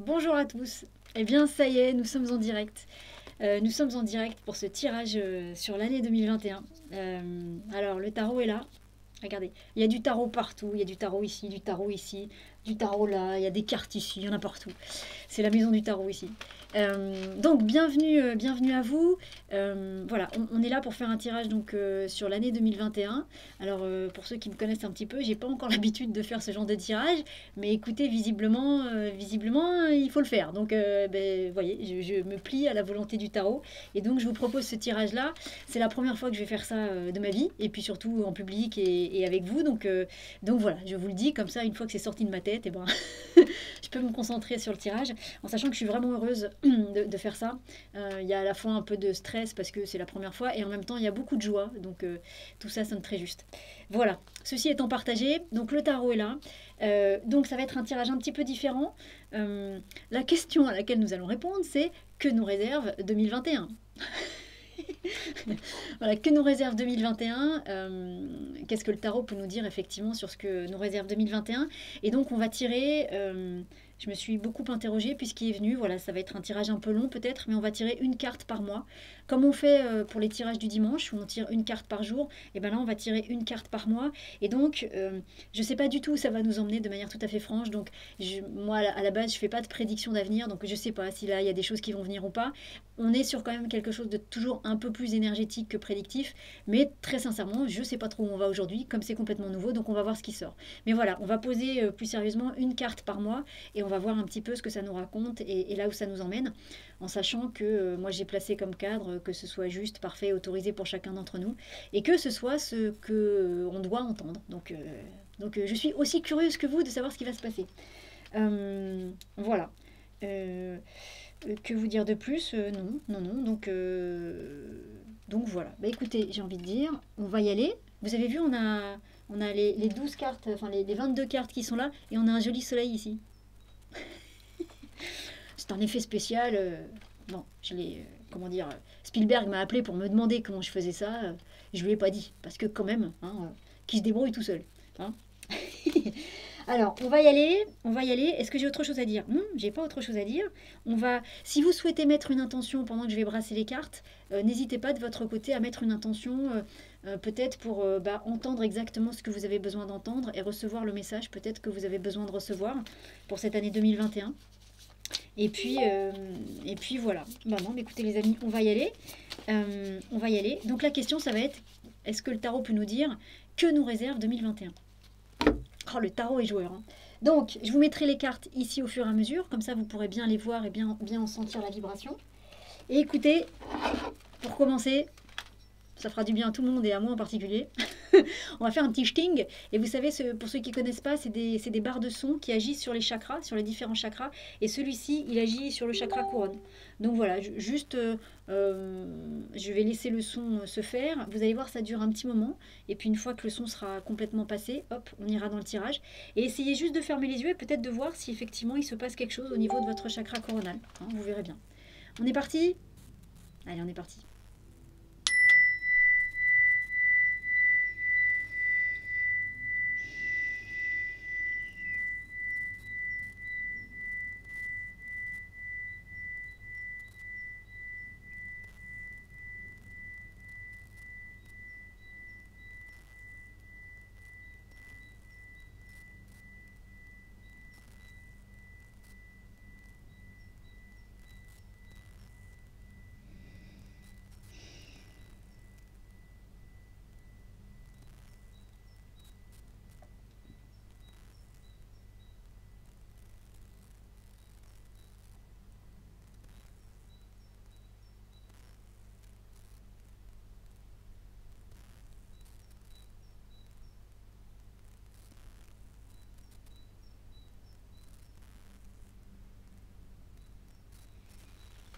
Bonjour à tous. Eh bien, ça y est, nous sommes en direct. Nous sommes en direct pour ce tirage sur l'année 2021. Alors, le tarot est là. Regardez, il y a du tarot partout. Il y a du tarot ici, du tarot là. Il y a des cartes ici, il y en a partout. C'est la maison du tarot ici. Donc, bienvenue à vous. Voilà, on est là pour faire un tirage donc, sur l'année 2021. Alors, pour ceux qui me connaissent un petit peu, j'ai pas encore l'habitude de faire ce genre de tirage. Mais écoutez, visiblement, il faut le faire. Donc, vous voyez, je me plie à la volonté du tarot. Et donc, je vous propose ce tirage-là. C'est la première fois que je vais faire ça de ma vie. Et puis surtout en public et avec vous. Donc voilà, je vous le dis, comme ça, une fois que c'est sorti de ma tête, et ben, je peux me concentrer sur le tirage. En sachant que je suis vraiment heureuse de faire ça. Il y a à la fois un peu de stress parce que c'est la première fois. Et en même temps, il y a beaucoup de joie. Donc tout ça sonne très juste. Voilà, ceci étant partagé, donc le tarot est là. Donc ça va être un tirage un petit peu différent. La question à laquelle nous allons répondre, c'est que nous réserve 2021. Voilà, que nous réserve 2021, qu'est-ce que le tarot peut nous dire effectivement sur ce que nous réserve 2021. Et donc on va tirer, je me suis beaucoup interrogée puisqu'il est venu, voilà, ça va être un tirage un peu long peut-être, mais on va tirer une carte par mois. Comme on fait pour les tirages du dimanche, où on tire une carte par jour, et bien là on va tirer une carte par mois. Et donc je ne sais pas du tout où ça va nous emmener de manière tout à fait franche. Donc moi à la base je ne fais pas de prédiction d'avenir, donc je ne sais pas si là il y a des choses qui vont venir ou pas. On est sur quand même quelque chose de toujours un peu plus énergétique que prédictif, mais très sincèrement, je ne sais pas trop où on va aujourd'hui, comme c'est complètement nouveau, donc on va voir ce qui sort. Mais voilà, on va poser plus sérieusement une carte par mois, et on va voir un petit peu ce que ça nous raconte, et là où ça nous emmène, en sachant que moi j'ai placé comme cadre que ce soit juste, parfait, autorisé pour chacun d'entre nous, et que ce soit ce qu'on doit entendre. Donc je suis aussi curieuse que vous de savoir ce qui va se passer. Voilà. Que vous dire de plus? Non. Donc voilà. Bah écoutez, j'ai envie de dire, on va y aller. Vous avez vu, on a les 12 cartes, enfin les 22 cartes qui sont là, et on a un joli soleil ici. C'est un effet spécial. Bon, je l'ai. Comment dire, Spielberg m'a appelé pour me demander comment je faisais ça. Je lui ai pas dit. Parce que quand même, hein, qui se débrouille tout seul. Hein. Alors, on va y aller. Est-ce que j'ai autre chose à dire? Non, j'ai pas autre chose à dire. Si vous souhaitez mettre une intention pendant que je vais brasser les cartes, n'hésitez pas de votre côté à mettre une intention, peut-être pour entendre exactement ce que vous avez besoin d'entendre et recevoir le message peut-être que vous avez besoin de recevoir pour cette année 2021. Et puis voilà. Bah non, mais écoutez les amis, on va y aller. Donc la question, ça va être, est-ce que le tarot peut nous dire que nous réserve 2021? Oh, le tarot est joueur. Hein. Donc, je vous mettrai les cartes ici au fur et à mesure. Comme ça, vous pourrez bien les voir et bien en sentir la vibration. Et écoutez, pour commencer, ça fera du bien à tout le monde et à moi en particulier. On va faire un petit sting. Et vous savez, pour ceux qui ne connaissent pas, c'est des barres de son qui agissent sur les chakras, sur les différents chakras. Et celui-ci, il agit sur le chakra couronne. Donc voilà, juste, je vais laisser le son se faire. Vous allez voir, ça dure un petit moment. Et puis une fois que le son sera complètement passé, hop, on ira dans le tirage. Et essayez juste de fermer les yeux et peut-être de voir si effectivement il se passe quelque chose au niveau de votre chakra coronal. Hein, vous verrez bien. On est parti? Allez, on est parti.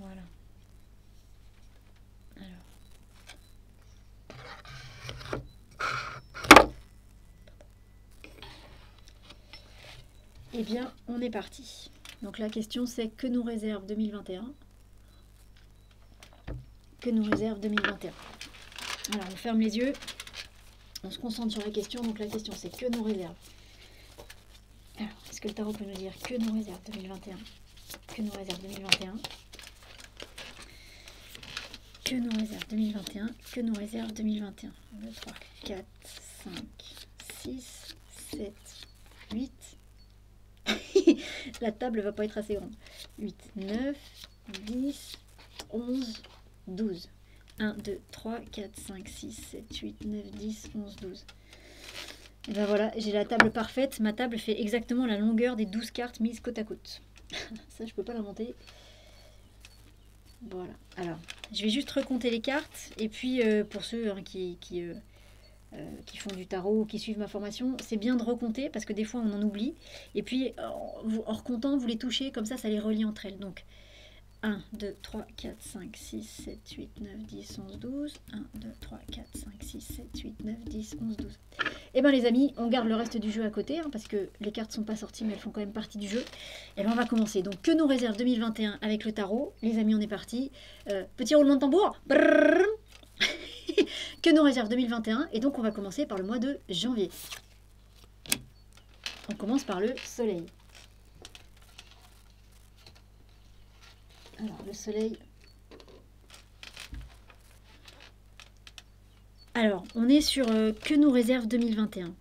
Voilà. Alors. Eh bien, on est parti. Donc la question c'est que nous réserve 2021? Que nous réserve 2021? Alors on ferme les yeux, on se concentre sur la question. Donc la question c'est que nous réserve. Alors, est-ce que le tarot peut nous dire que nous réserve 2021? que nous réserve 2021. Que nous réserve 2021. Que nous réserve 2021. 1, 2, 3, 4, 5, 6, 7, 8. La table va pas être assez grande. 8, 9, 10, 11, 12. 1, 2, 3, 4, 5, 6, 7, 8, 9, 10, 11, 12. Et ben voilà, j'ai la table parfaite. Ma table fait exactement la longueur des 12 cartes mises côte à côte. Ça, je peux pas l'inventer. Voilà. Alors, je vais juste recompter les cartes. Et puis, pour ceux qui font du tarot ou qui suivent ma formation, c'est bien de recompter parce que des fois, on en oublie. Et puis, en recomptant, vous les touchez. Comme ça les relie entre elles. Donc, 1, 2, 3, 4, 5, 6, 7, 8, 9, 10, 11, 12. 1, 2, 3, 4, 5, 6, 7, 8, 9, 10, 11, 12. Et bien les amis, on garde le reste du jeu à côté, parce que les cartes sont pas sorties, mais elles font quand même partie du jeu. Et bien on va commencer. Donc que nous réserve 2021 avec le tarot. Les amis, on est parti. Petit roulement de tambour. Brrr. Que nous réserve 2021. Et donc on va commencer par le mois de janvier. On commence par le soleil. Alors, le soleil. Alors, on est sur que nous réserve 2021.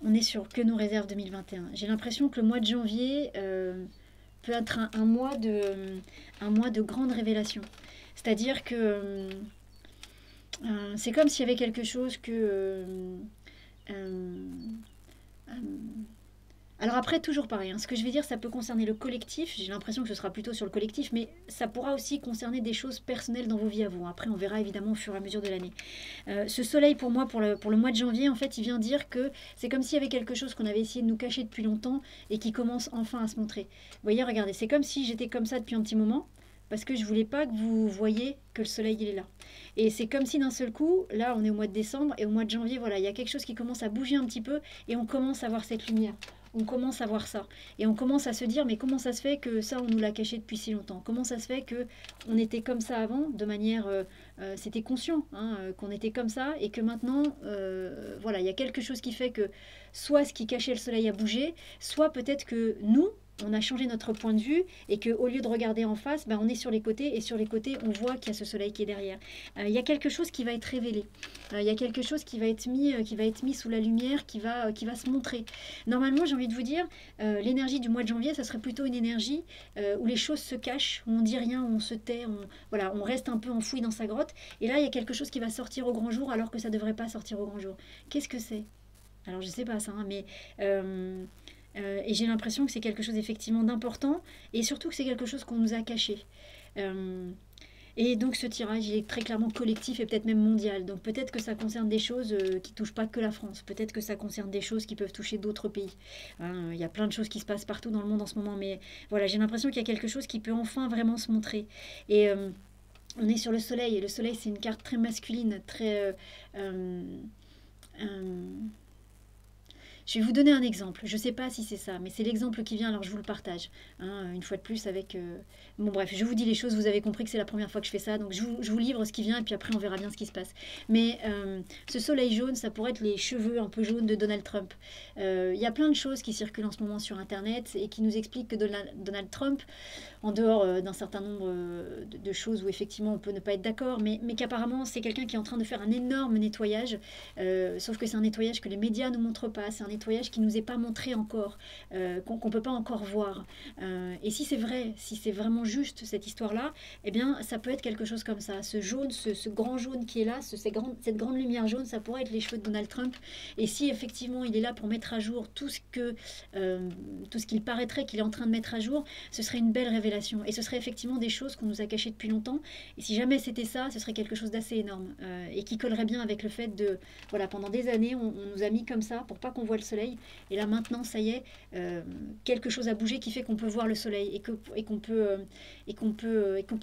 On est sur que nous réserve 2021. J'ai l'impression que le mois de janvier peut être un mois de grande révélation. C'est-à-dire que c'est comme s'il y avait quelque chose que... Alors après, toujours pareil, hein, ce que je vais dire, ça peut concerner le collectif, j'ai l'impression que ce sera plutôt sur le collectif, mais ça pourra aussi concerner des choses personnelles dans vos vies à vous. Après, on verra évidemment au fur et à mesure de l'année. Ce soleil, pour moi, pour le mois de janvier, en fait, il vient dire que c'est comme s'il y avait quelque chose qu'on avait essayé de nous cacher depuis longtemps et qui commence enfin à se montrer. Vous voyez, regardez, c'est comme si j'étais comme ça depuis un petit moment, parce que je voulais pas que vous voyiez que le soleil, il est là. Et c'est comme si d'un seul coup, là, on est au mois de décembre, et au mois de janvier, voilà, il y a quelque chose qui commence à bouger un petit peu, et on commence à voir cette lumière. On commence à voir ça. Et on commence à se dire, mais comment ça se fait que ça, on nous l'a caché depuis si longtemps? Comment ça se fait que on était comme ça avant, de manière... c'était conscient, hein, qu'on était comme ça, et que maintenant, voilà, il y a quelque chose qui fait que soit ce qui cachait le soleil a bougé, soit peut-être que nous, on a changé notre point de vue et qu'au lieu de regarder en face, ben, on est sur les côtés et sur les côtés, on voit qu'il y a ce soleil qui est derrière. Il y a quelque chose qui va être révélé. Il y a quelque chose qui va être mis sous la lumière, qui va se montrer. Normalement, j'ai envie de vous dire, l'énergie du mois de janvier, ça serait plutôt une énergie où les choses se cachent, où on dit rien, où on se tait, voilà, on reste un peu enfoui dans sa grotte. Et là, il y a quelque chose qui va sortir au grand jour alors que ça ne devrait pas sortir au grand jour. Qu'est-ce que c'est? Alors, je ne sais pas ça, hein, mais... et j'ai l'impression que c'est quelque chose effectivement d'important et surtout que c'est quelque chose qu'on nous a caché. Et donc ce tirage, il est très clairement collectif et peut-être même mondial. Donc peut-être que ça concerne des choses qui ne touchent pas que la France. Peut-être que ça concerne des choses qui peuvent toucher d'autres pays. Hein, il y a plein de choses qui se passent partout dans le monde en ce moment. Mais voilà, j'ai l'impression qu'il y a quelque chose qui peut enfin vraiment se montrer. Et on est sur le soleil. Et le soleil, c'est une carte très masculine, très... je vais vous donner un exemple. Je ne sais pas si c'est ça, mais c'est l'exemple qui vient, alors je vous le partage. Hein, une fois de plus avec... Bon bref, je vous dis les choses, vous avez compris que c'est la première fois que je fais ça, donc je vous livre ce qui vient et puis après on verra bien ce qui se passe. Mais ce soleil jaune, ça pourrait être les cheveux un peu jaunes de Donald Trump. Il y a plein de choses qui circulent en ce moment sur Internet et qui nous expliquent que Donald Trump, en dehors d'un certain nombre de choses où effectivement on peut ne pas être d'accord, mais qu'apparemment c'est quelqu'un qui est en train de faire un énorme nettoyage, sauf que c'est un nettoyage que les médias ne montrent pas, c'est un nettoyage qui ne nous est pas montré encore, qu'on ne peut pas encore voir. Et si c'est vrai, si c'est vraiment juste cette histoire-là, eh bien ça peut être quelque chose comme ça. Ce jaune, ce grand jaune qui est là, cette grande lumière jaune, ça pourrait être les cheveux de Donald Trump. Et si effectivement il est là pour mettre à jour tout ce qu'il paraîtrait qu'il est en train de mettre à jour, ce serait une belle révélation. Et ce serait effectivement des choses qu'on nous a cachées depuis longtemps. Et si jamais c'était ça, ce serait quelque chose d'assez énorme. Et qui collerait bien avec le fait de... Voilà, pendant des années, on nous a mis comme ça pour pas qu'on voit le soleil. Et là maintenant, ça y est, quelque chose a bougé qui fait qu'on peut voir le soleil et qu'on peut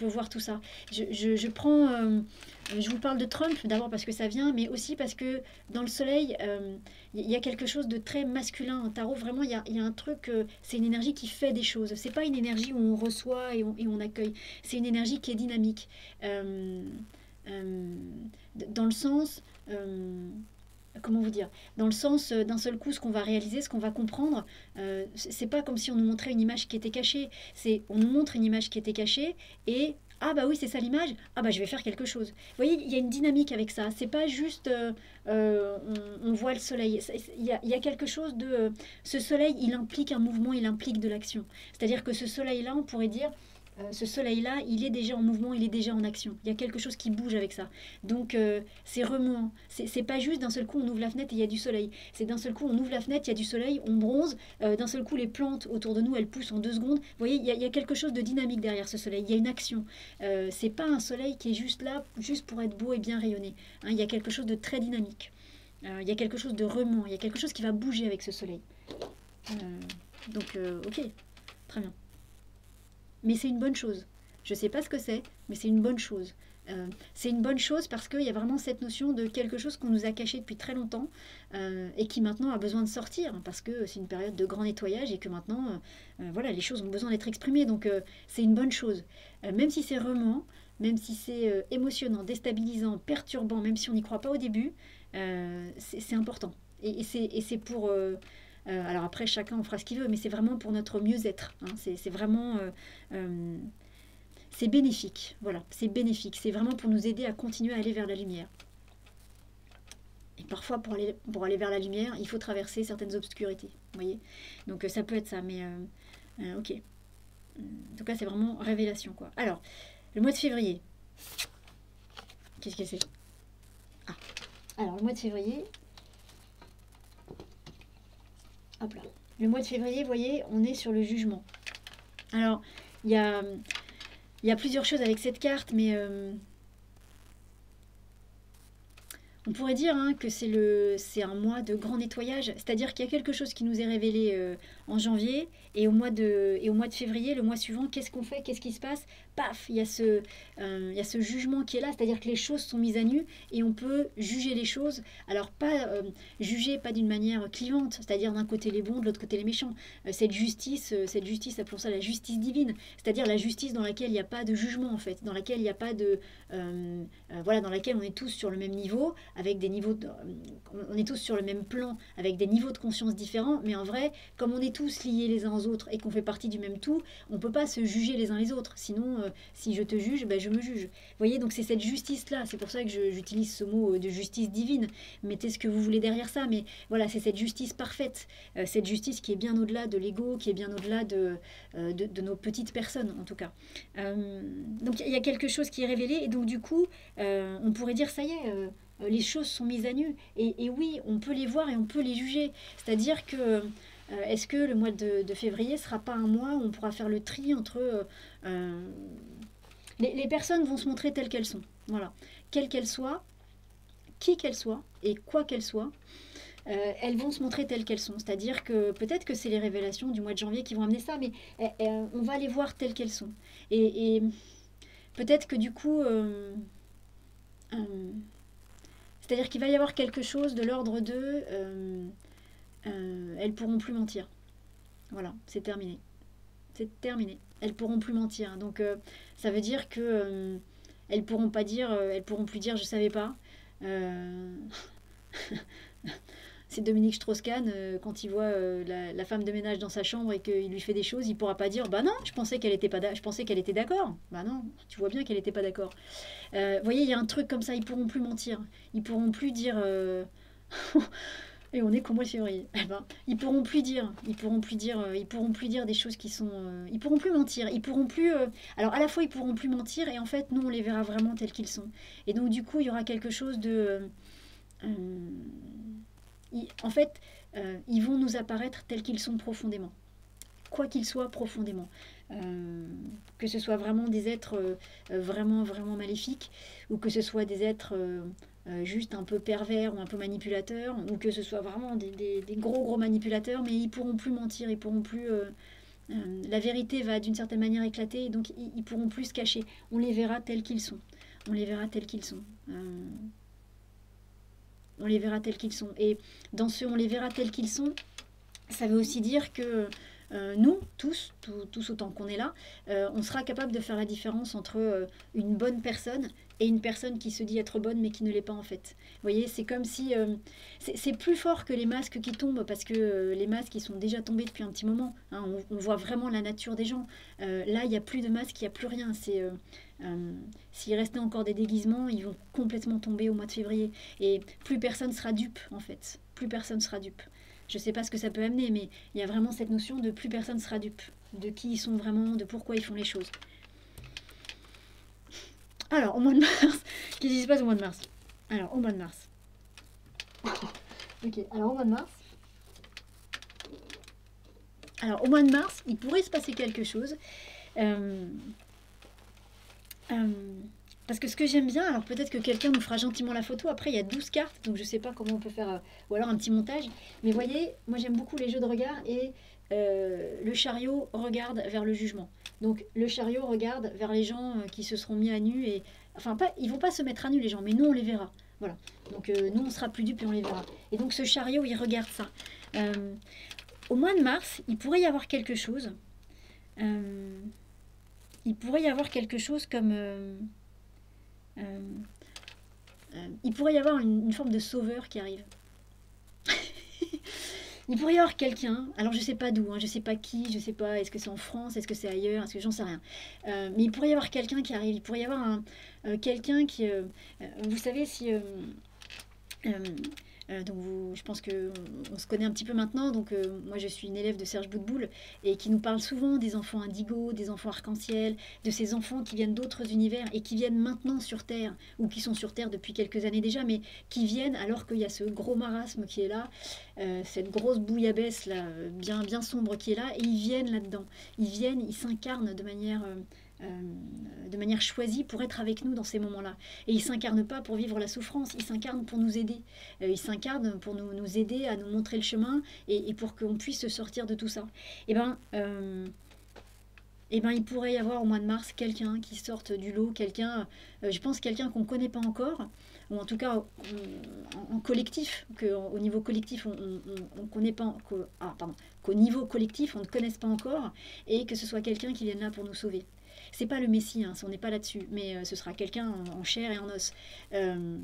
voir tout ça. Je prends... je vous parle de Trump d'abord parce que ça vient, mais aussi parce que dans le soleil, il y a quelque chose de très masculin en tarot. Vraiment, il y a un truc, c'est une énergie qui fait des choses. C'est pas une énergie où on reçoit et on accueille. C'est une énergie qui est dynamique. Dans le sens... comment vous dire, dans le sens d'un seul coup, ce qu'on va réaliser, ce qu'on va comprendre, c'est pas comme si on nous montrait une image qui était cachée, c'est on nous montre une image qui était cachée et ah bah oui c'est ça l'image, ah bah je vais faire quelque chose. Vous voyez, il y a une dynamique avec ça, c'est pas juste on voit le soleil, il y a quelque chose de... ce soleil, il implique un mouvement, il implique de l'action. C'est-à-dire que ce soleil-là, on pourrait dire ce soleil-là, il est déjà en mouvement, il est déjà en action. Il y a quelque chose qui bouge avec ça. Donc c'est remuant. C'est pas juste d'un seul coup on ouvre la fenêtre et il y a du soleil. C'est d'un seul coup on ouvre la fenêtre, il y a du soleil, on bronze. D'un seul coup les plantes autour de nous elles poussent en 2 secondes. Vous voyez, il y a quelque chose de dynamique derrière ce soleil. Il y a une action. C'est pas un soleil qui est juste là, juste pour être beau et bien rayonné. Hein, il y a quelque chose de très dynamique. Il y a quelque chose de remuant. Il y a quelque chose qui va bouger avec ce soleil. Ok, très bien. Mais c'est une bonne chose. Je ne sais pas ce que c'est, mais c'est une bonne chose. C'est une bonne chose parce qu'il y a vraiment cette notion de quelque chose qu'on nous a caché depuis très longtemps et qui maintenant a besoin de sortir parce que c'est une période de grand nettoyage et que maintenant, voilà, les choses ont besoin d'être exprimées. Donc c'est une bonne chose. Même si c'est remuant, même si c'est émotionnant, déstabilisant, perturbant, même si on n'y croit pas au début, c'est important. Et c'est pour... alors après, chacun en fera ce qu'il veut, mais c'est vraiment pour notre mieux-être. Hein. C'est vraiment... c'est bénéfique. Voilà, c'est bénéfique. C'est vraiment pour nous aider à continuer à aller vers la lumière. Et parfois, pour aller vers la lumière, il faut traverser certaines obscurités. Vous voyez. Donc ça peut être ça, mais... ok. En tout cas, c'est vraiment révélation, quoi. Alors, le mois de février. Qu'est-ce que c'est? Ah. Alors, le mois de février... Hop là. Le mois de février, vous voyez, on est sur le jugement. Alors, il y a plusieurs choses avec cette carte, mais on pourrait dire que c'est un mois de grand nettoyage. C'est-à-dire qu'il y a quelque chose qui nous est révélé en janvier, et au mois de février, le mois suivant, qu'est-ce qu'on fait? Qu'est-ce qui se passe? Paf, il y a ce jugement qui est là, c'est-à-dire que les choses sont mises à nu et on peut juger les choses. Alors pas juger pas d'une manière clivante, c'est-à-dire d'un côté les bons, de l'autre côté les méchants. Cette justice, appelons ça la justice divine, c'est-à-dire la justice dans laquelle il n'y a pas de jugement en fait, dans laquelle il n'y a pas de voilà, dans laquelle on est tous sur le même niveau, avec des niveaux, on est tous sur le même plan, avec des niveaux de conscience différents, mais en vrai, comme on est tous liés les uns aux autres et qu'on fait partie du même tout, on ne peut pas se juger les uns les autres. Sinon, si je te juge, ben, je me juge. Vous voyez, donc c'est cette justice-là. C'est pour ça que j'utilise ce mot de justice divine. Mettez ce que vous voulez derrière ça, mais voilà, c'est cette justice parfaite. Cette justice qui est bien au-delà de l'ego, qui est bien au-delà de nos petites personnes, en tout cas. Donc il y a quelque chose qui est révélé, et donc du coup, on pourrait dire, ça y est, les choses sont mises à nu. Et oui, on peut les voir et on peut les juger. C'est-à-dire que est-ce que le mois de février ne sera pas un mois où on pourra faire le tri entre... les personnes vont se montrer telles qu'elles sont. Voilà. Quelles qu'elles soient, qui qu'elles soient et quoi qu'elles soient, elles vont se montrer telles qu'elles sont. C'est-à-dire que peut-être que c'est les révélations du mois de janvier qui vont amener ça, mais on va les voir telles qu'elles sont. Et peut-être que du coup... c'est-à-dire qu'il va y avoir quelque chose de l'ordre de... elles pourront plus mentir. Voilà, c'est terminé. C'est terminé. Elles pourront plus mentir. Donc ça veut dire que elles pourront pas dire, elles pourront plus dire je savais pas. C'est Dominique Strauss-Kahn quand il voit la femme de ménage dans sa chambre et qu'il lui fait des choses, il pourra pas dire bah non, je pensais qu'elle était d'accord. Bah non, tu vois bien qu'elle était pas d'accord. Vous voyez, il y a un truc comme ça, ils pourront plus mentir. Ils pourront plus dire et on est qu'au mois de février. Eh ben, ils pourront plus dire des choses qui sont. Ils pourront plus mentir. Ils pourront plus. Alors à la fois ils pourront plus mentir et en fait nous on les verra vraiment tels qu'ils sont. Et donc du coup il y aura quelque chose de. En fait, ils vont nous apparaître tels qu'ils sont profondément. Quoi qu'ils soient profondément. Que ce soit vraiment des êtres vraiment vraiment maléfiques ou que ce soit des êtres juste un peu pervers ou un peu manipulateurs ou que ce soit vraiment des gros manipulateurs, mais ils pourront plus mentir, ils pourront plus la vérité va d'une certaine manière éclater et donc ils pourront plus se cacher. On les verra tels qu'ils sont. On les verra tels qu'ils sont. On les verra tels qu'ils sont. Et dans ce on les verra tels qu'ils sont, ça veut aussi dire que nous, tous autant qu'on est là, on sera capable de faire la différence entre une bonne personne et une personne qui se dit être bonne mais qui ne l'est pas en fait. Vous voyez, c'est comme si... c'est plus fort que les masques qui tombent parce que les masques ils sont déjà tombés depuis un petit moment. Hein, on voit vraiment la nature des gens. Là, il n'y a plus de masques, il n'y a plus rien. S'il restait encore des déguisements, ils vont complètement tomber au mois de février. Et plus personne sera dupe en fait. Plus personne sera dupe. Je ne sais pas ce que ça peut amener, mais il y a vraiment cette notion de plus personne sera dupe. De qui ils sont vraiment, de pourquoi ils font les choses. Alors, au mois de mars, qu'est-ce qui se passe au mois de mars? Alors, au mois de mars. Ok, alors au mois de mars. Alors, au mois de mars, il pourrait se passer quelque chose. Euh, euh, parce que ce que j'aime bien, alors peut-être que quelqu'un nous fera gentiment la photo. Après, il y a 12 cartes, donc je ne sais pas comment on peut faire, ou alors un petit montage. Mais voyez, moi j'aime beaucoup les jeux de regard et le chariot regarde vers le jugement. Donc le chariot regarde vers les gens qui se seront mis à nu et enfin pas, ils vont pas se mettre à nu les gens, mais nous on les verra. Voilà. Donc nous on sera plus dupes et on les verra. Et donc ce chariot il regarde ça. Euh, Au mois de mars, il pourrait y avoir quelque chose. Euh, il pourrait y avoir quelque chose comme euh, il pourrait y avoir une forme de sauveur qui arrive. Il pourrait y avoir quelqu'un, alors je sais pas d'où, hein, je sais pas qui, je sais pas, est-ce que c'est en France, est-ce que c'est ailleurs, est-ce que j'en sais rien. Mais il pourrait y avoir quelqu'un qui arrive, il pourrait y avoir quelqu'un qui, vous savez si, euh, donc je pense que on se connaît un petit peu maintenant, donc moi je suis une élève de Serge Boutboul et qui nous parle souvent des enfants indigos, des enfants arc-en-ciel, de ces enfants qui viennent d'autres univers et qui viennent maintenant sur Terre, ou qui sont sur Terre depuis quelques années déjà, mais qui viennent alors qu'il y a ce gros marasme qui est là, cette grosse bouillabaisse là, bien sombre qui est là, et ils viennent là-dedans. Ils viennent, ils s'incarnent de manière choisie pour être avec nous dans ces moments-là. Et ils ne s'incarnent pas pour vivre la souffrance, ils s'incarnent pour nous aider. Ils s'incarnent pour nous aider à nous montrer le chemin et pour qu'on puisse sortir de tout ça. Et ben, il pourrait y avoir au mois de mars quelqu'un qui sorte du lot, quelqu'un, je pense quelqu'un qu'on ne connaît pas encore, ou en tout cas en collectif, qu'au niveau collectif on connaît pas, qu'au niveau collectif on ne connaisse pas encore, et que ce soit quelqu'un qui vienne là pour nous sauver. C'est pas le Messie, hein, on n'est pas là-dessus, mais ce sera quelqu'un en chair et en os. Euh,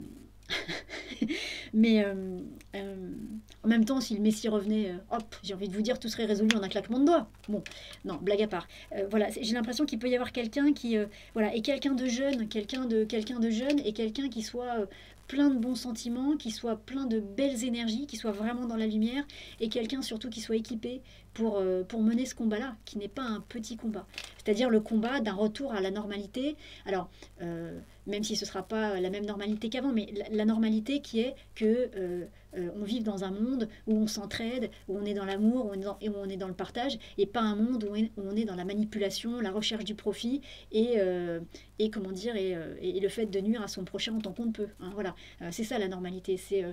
mais en même temps, si le Messie revenait, hop, j'ai envie de vous dire, tout serait résolu en un claquement de doigts. Bon, non, blague à part. Voilà, j'ai l'impression qu'il peut y avoir quelqu'un qui, voilà, et quelqu'un de jeune, quelqu'un de jeune, et quelqu'un qui soit plein de bons sentiments, qui soit plein de belles énergies, qui soit vraiment dans la lumière, et quelqu'un surtout qui soit équipé pour mener ce combat-là, qui n'est pas un petit combat. C'est-à-dire le combat d'un retour à la normalité. Alors, même si ce ne sera pas la même normalité qu'avant, mais la normalité qui est que on vive dans un monde où on s'entraide, où on est dans l'amour, où on est dans le partage, et pas un monde où on est dans la manipulation, la recherche du profit et comment dire et le fait de nuire à son prochain en tant qu'on ne peut. Hein, voilà, c'est ça la normalité, c'est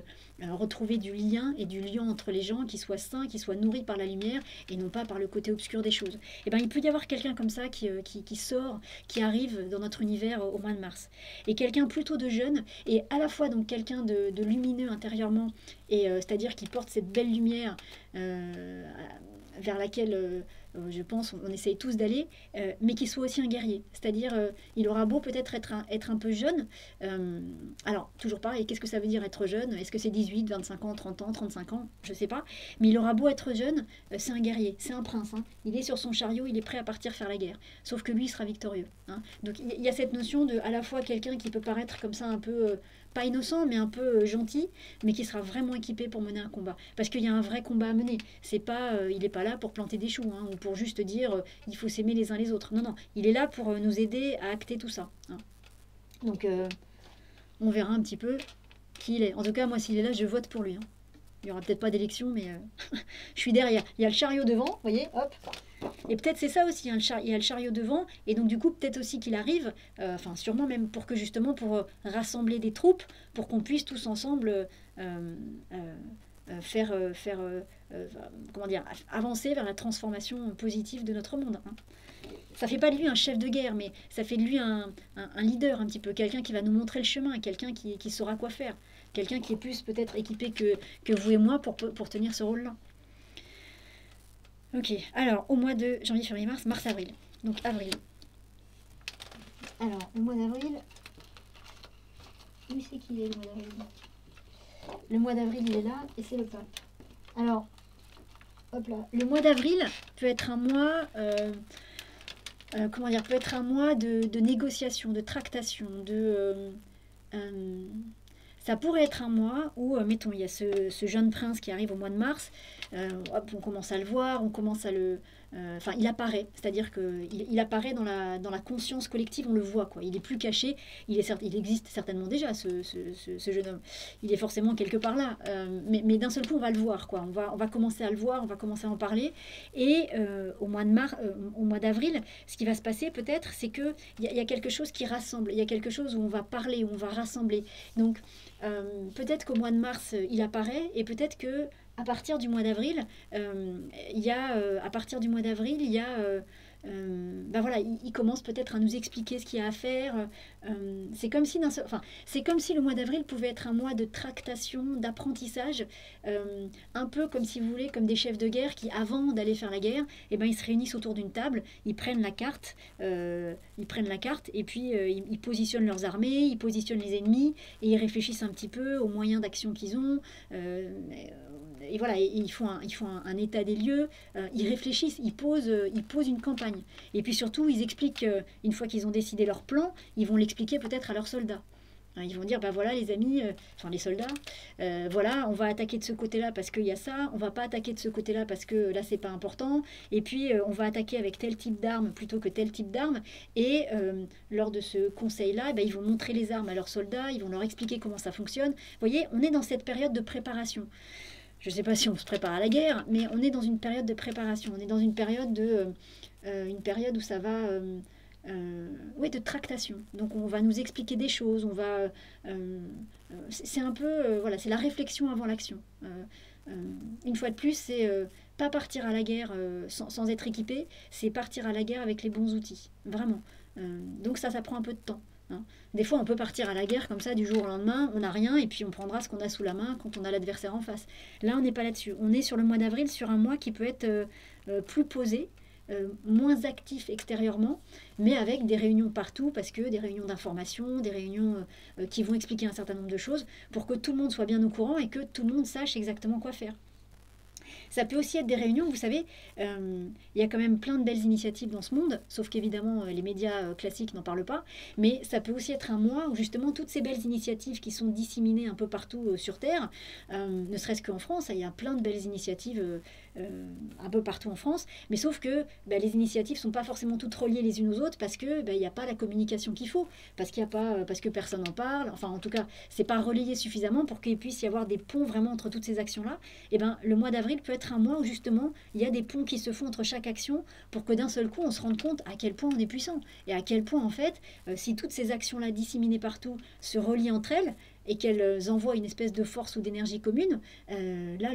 retrouver du lien et du lien entre les gens qui soient sains, qui soient nourris par la lumière et non pas par le côté obscur des choses. Et ben il peut y avoir quelqu'un comme ça qui sort, qui arrive dans notre univers au mois de mars. Et quelqu'un plutôt de jeune, et à la fois donc quelqu'un de lumineux intérieurement, et c'est-à-dire qui porte cette belle lumière vers laquelle je pense on essaye tous d'aller, mais qui soit aussi un guerrier. C'est-à-dire il aura beau peut-être être un peu jeune, alors toujours pareil, qu'est-ce que ça veut dire être jeune? Est-ce que c'est 18, 25 ans, 30 ans, 35 ans? Je sais pas. Mais il aura beau être jeune, c'est un guerrier, c'est un prince. Hein. Il est sur son chariot, il est prêt à partir faire la guerre. Sauf que lui, il sera victorieux. Hein. Donc il y a cette notion de à la fois quelqu'un qui peut paraître comme ça un peu, pas innocent, mais un peu gentil, mais qui sera vraiment équipé pour mener un combat. Parce qu'il y a un vrai combat à mener. C'est pas, il n'est pas là pour planter des choux, hein, ou pour juste dire il faut s'aimer les uns les autres. Non, non, il est là pour nous aider à acter tout ça. Hein. Donc on verra un petit peu qui il est. En tout cas, moi, s'il est là, je vote pour lui. Hein. Il n'y aura peut-être pas d'élection, mais je suis derrière. Il y a le chariot devant, vous voyez, hop. Et peut-être c'est ça aussi, hein, il y a le chariot devant, et donc du coup peut-être aussi qu'il arrive, enfin sûrement même pour que justement pour rassembler des troupes, pour qu'on puisse tous ensemble faire comment dire, avancer vers la transformation positive de notre monde. Hein. Ça fait pas de lui un chef de guerre, mais ça fait de lui un leader un petit peu, quelqu'un qui va nous montrer le chemin, quelqu'un qui saura quoi faire, quelqu'un qui est plus peut-être équipé que vous et moi pour tenir ce rôle-là. Ok, alors au mois de janvier, février, mars, avril. Donc avril. Alors, au mois d'avril, Où c'est qu'il est le mois d'avril? Le mois d'avril, il est là, et c'est le pape. Alors, hop là. Le mois d'avril peut être un mois... comment dire, peut être un mois de négociation, de tractation, ça pourrait être un mois où, mettons, il y a ce jeune prince qui arrive au mois de mars, hop, on commence à le voir, on commence à le... Enfin, il apparaît, c'est-à-dire qu'il apparaît dans la conscience collective, on le voit, quoi. Il n'est plus caché, il existe certainement déjà, ce jeune homme. Il est forcément quelque part là, mais d'un seul coup, on va le voir, quoi. On va commencer à le voir, on va commencer à en parler, et au mois d'avril, ce qui va se passer peut-être, c'est qu'il y a quelque chose qui rassemble, il y a quelque chose où on va parler, où on va rassembler. Donc, peut-être qu'au mois de mars, il apparaît, et peut-être que à partir du mois d'avril, à partir du mois d'avril, ben voilà, il commence peut-être à nous expliquer ce qu'il y a à faire. C'est comme si, c'est comme si le mois d'avril pouvait être un mois de tractation, d'apprentissage, un peu comme si vous voulez, comme des chefs de guerre qui, avant d'aller faire la guerre, eh ben, ils se réunissent autour d'une table, ils prennent la carte, et puis ils positionnent leurs armées, ils positionnent les ennemis, et ils réfléchissent un petit peu aux moyens d'action qu'ils ont. Et voilà, ils font un état des lieux, ils réfléchissent, ils posent une campagne. Et puis surtout, ils expliquent, une fois qu'ils ont décidé leur plan, ils vont l'expliquer peut-être à leurs soldats. Ils vont dire, bah voilà les amis, enfin les soldats, voilà, on va attaquer de ce côté-là parce qu'il y a ça, on va pas attaquer de ce côté-là parce que là c'est pas important, et puis on va attaquer avec tel type d'arme plutôt que tel type d'arme, et lors de ce conseil-là, ils vont montrer les armes à leurs soldats, ils vont leur expliquer comment ça fonctionne. Vous voyez, on est dans cette période de préparation. Je ne sais pas si on se prépare à la guerre, mais on est dans une période de préparation. On est dans une période où ça va, oui, de tractation. Donc on va nous expliquer des choses. C'est un peu, voilà, c'est la réflexion avant l'action. Une fois de plus, c'est pas partir à la guerre sans être équipé, c'est partir à la guerre avec les bons outils, vraiment. Donc ça prend un peu de temps. Hein. Des fois, on peut partir à la guerre comme ça du jour au lendemain, on n'a rien et puis on prendra ce qu'on a sous la main quand on a l'adversaire en face. Là, on n'est pas là-dessus. On est sur le mois d'avril, sur un mois qui peut être plus posé, moins actif extérieurement, mais avec des réunions partout, parce que des réunions d'information, des réunions qui vont expliquer un certain nombre de choses pour que tout le monde soit bien au courant et que tout le monde sache exactement quoi faire. Ça peut aussi être des réunions, vous savez, il y a quand même plein de belles initiatives dans ce monde, sauf qu'évidemment les médias classiques n'en parlent pas, mais ça peut aussi être un mois où justement toutes ces belles initiatives qui sont disséminées un peu partout sur Terre, ne serait-ce qu'en France, il y a plein de belles initiatives un peu partout en France, mais sauf que les initiatives ne sont pas forcément toutes reliées les unes aux autres parce que il n'y a pas la communication qu'il faut, parce que personne n'en parle, enfin en tout cas c'est pas relayé suffisamment pour qu'il puisse y avoir des ponts vraiment entre toutes ces actions-là. Et le mois d'avril peut être un mois où justement il y a des ponts qui se font entre chaque action pour que d'un seul coup on se rende compte à quel point on est puissant et à quel point en fait si toutes ces actions-là disséminées partout se relient entre elles et qu'elles envoient une espèce de force ou d'énergie commune, là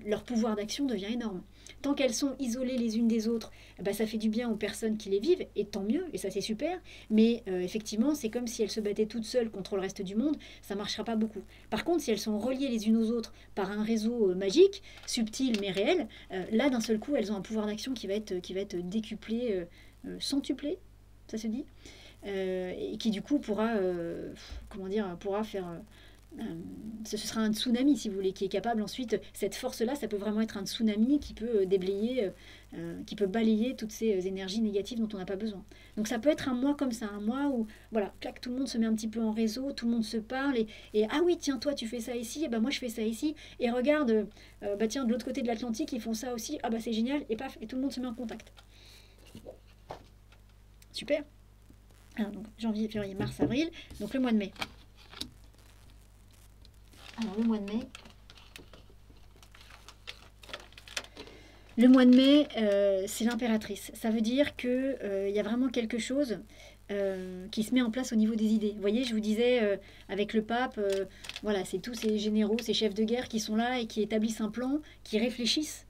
leur pouvoir d'action devient énorme. Tant qu'elles sont isolées les unes des autres, ça fait du bien aux personnes qui les vivent, et tant mieux, et ça c'est super, mais effectivement c'est comme si elles se battaient toutes seules contre le reste du monde, ça ne marchera pas beaucoup. Par contre, si elles sont reliées les unes aux autres par un réseau magique, subtil mais réel, là d'un seul coup elles ont un pouvoir d'action qui va être décuplé, centuplé, ça se dit, et qui du coup pourra faire... ce sera un tsunami, si vous voulez, qui est capable ensuite, cette force-là, ça peut vraiment être un tsunami qui peut déblayer, qui peut balayer toutes ces énergies négatives dont on n'a pas besoin. Donc ça peut être un mois comme ça, un mois où, voilà, clac, tout le monde se met un petit peu en réseau, tout le monde se parle, et ah oui, tiens, toi tu fais ça ici, et moi je fais ça ici, et regarde, tiens, de l'autre côté de l'Atlantique, ils font ça aussi, ah c'est génial, et paf, et tout le monde se met en contact. Super. Alors, donc janvier, février, mars, avril, donc le mois de mai. Alors le mois de mai. Le mois de mai, c'est l'impératrice. Ça veut dire qu'il y a vraiment quelque chose qui se met en place au niveau des idées. Vous voyez, je vous disais, avec le pape, voilà, c'est tous ces généraux, ces chefs de guerre qui sont là et qui établissent un plan, qui réfléchissent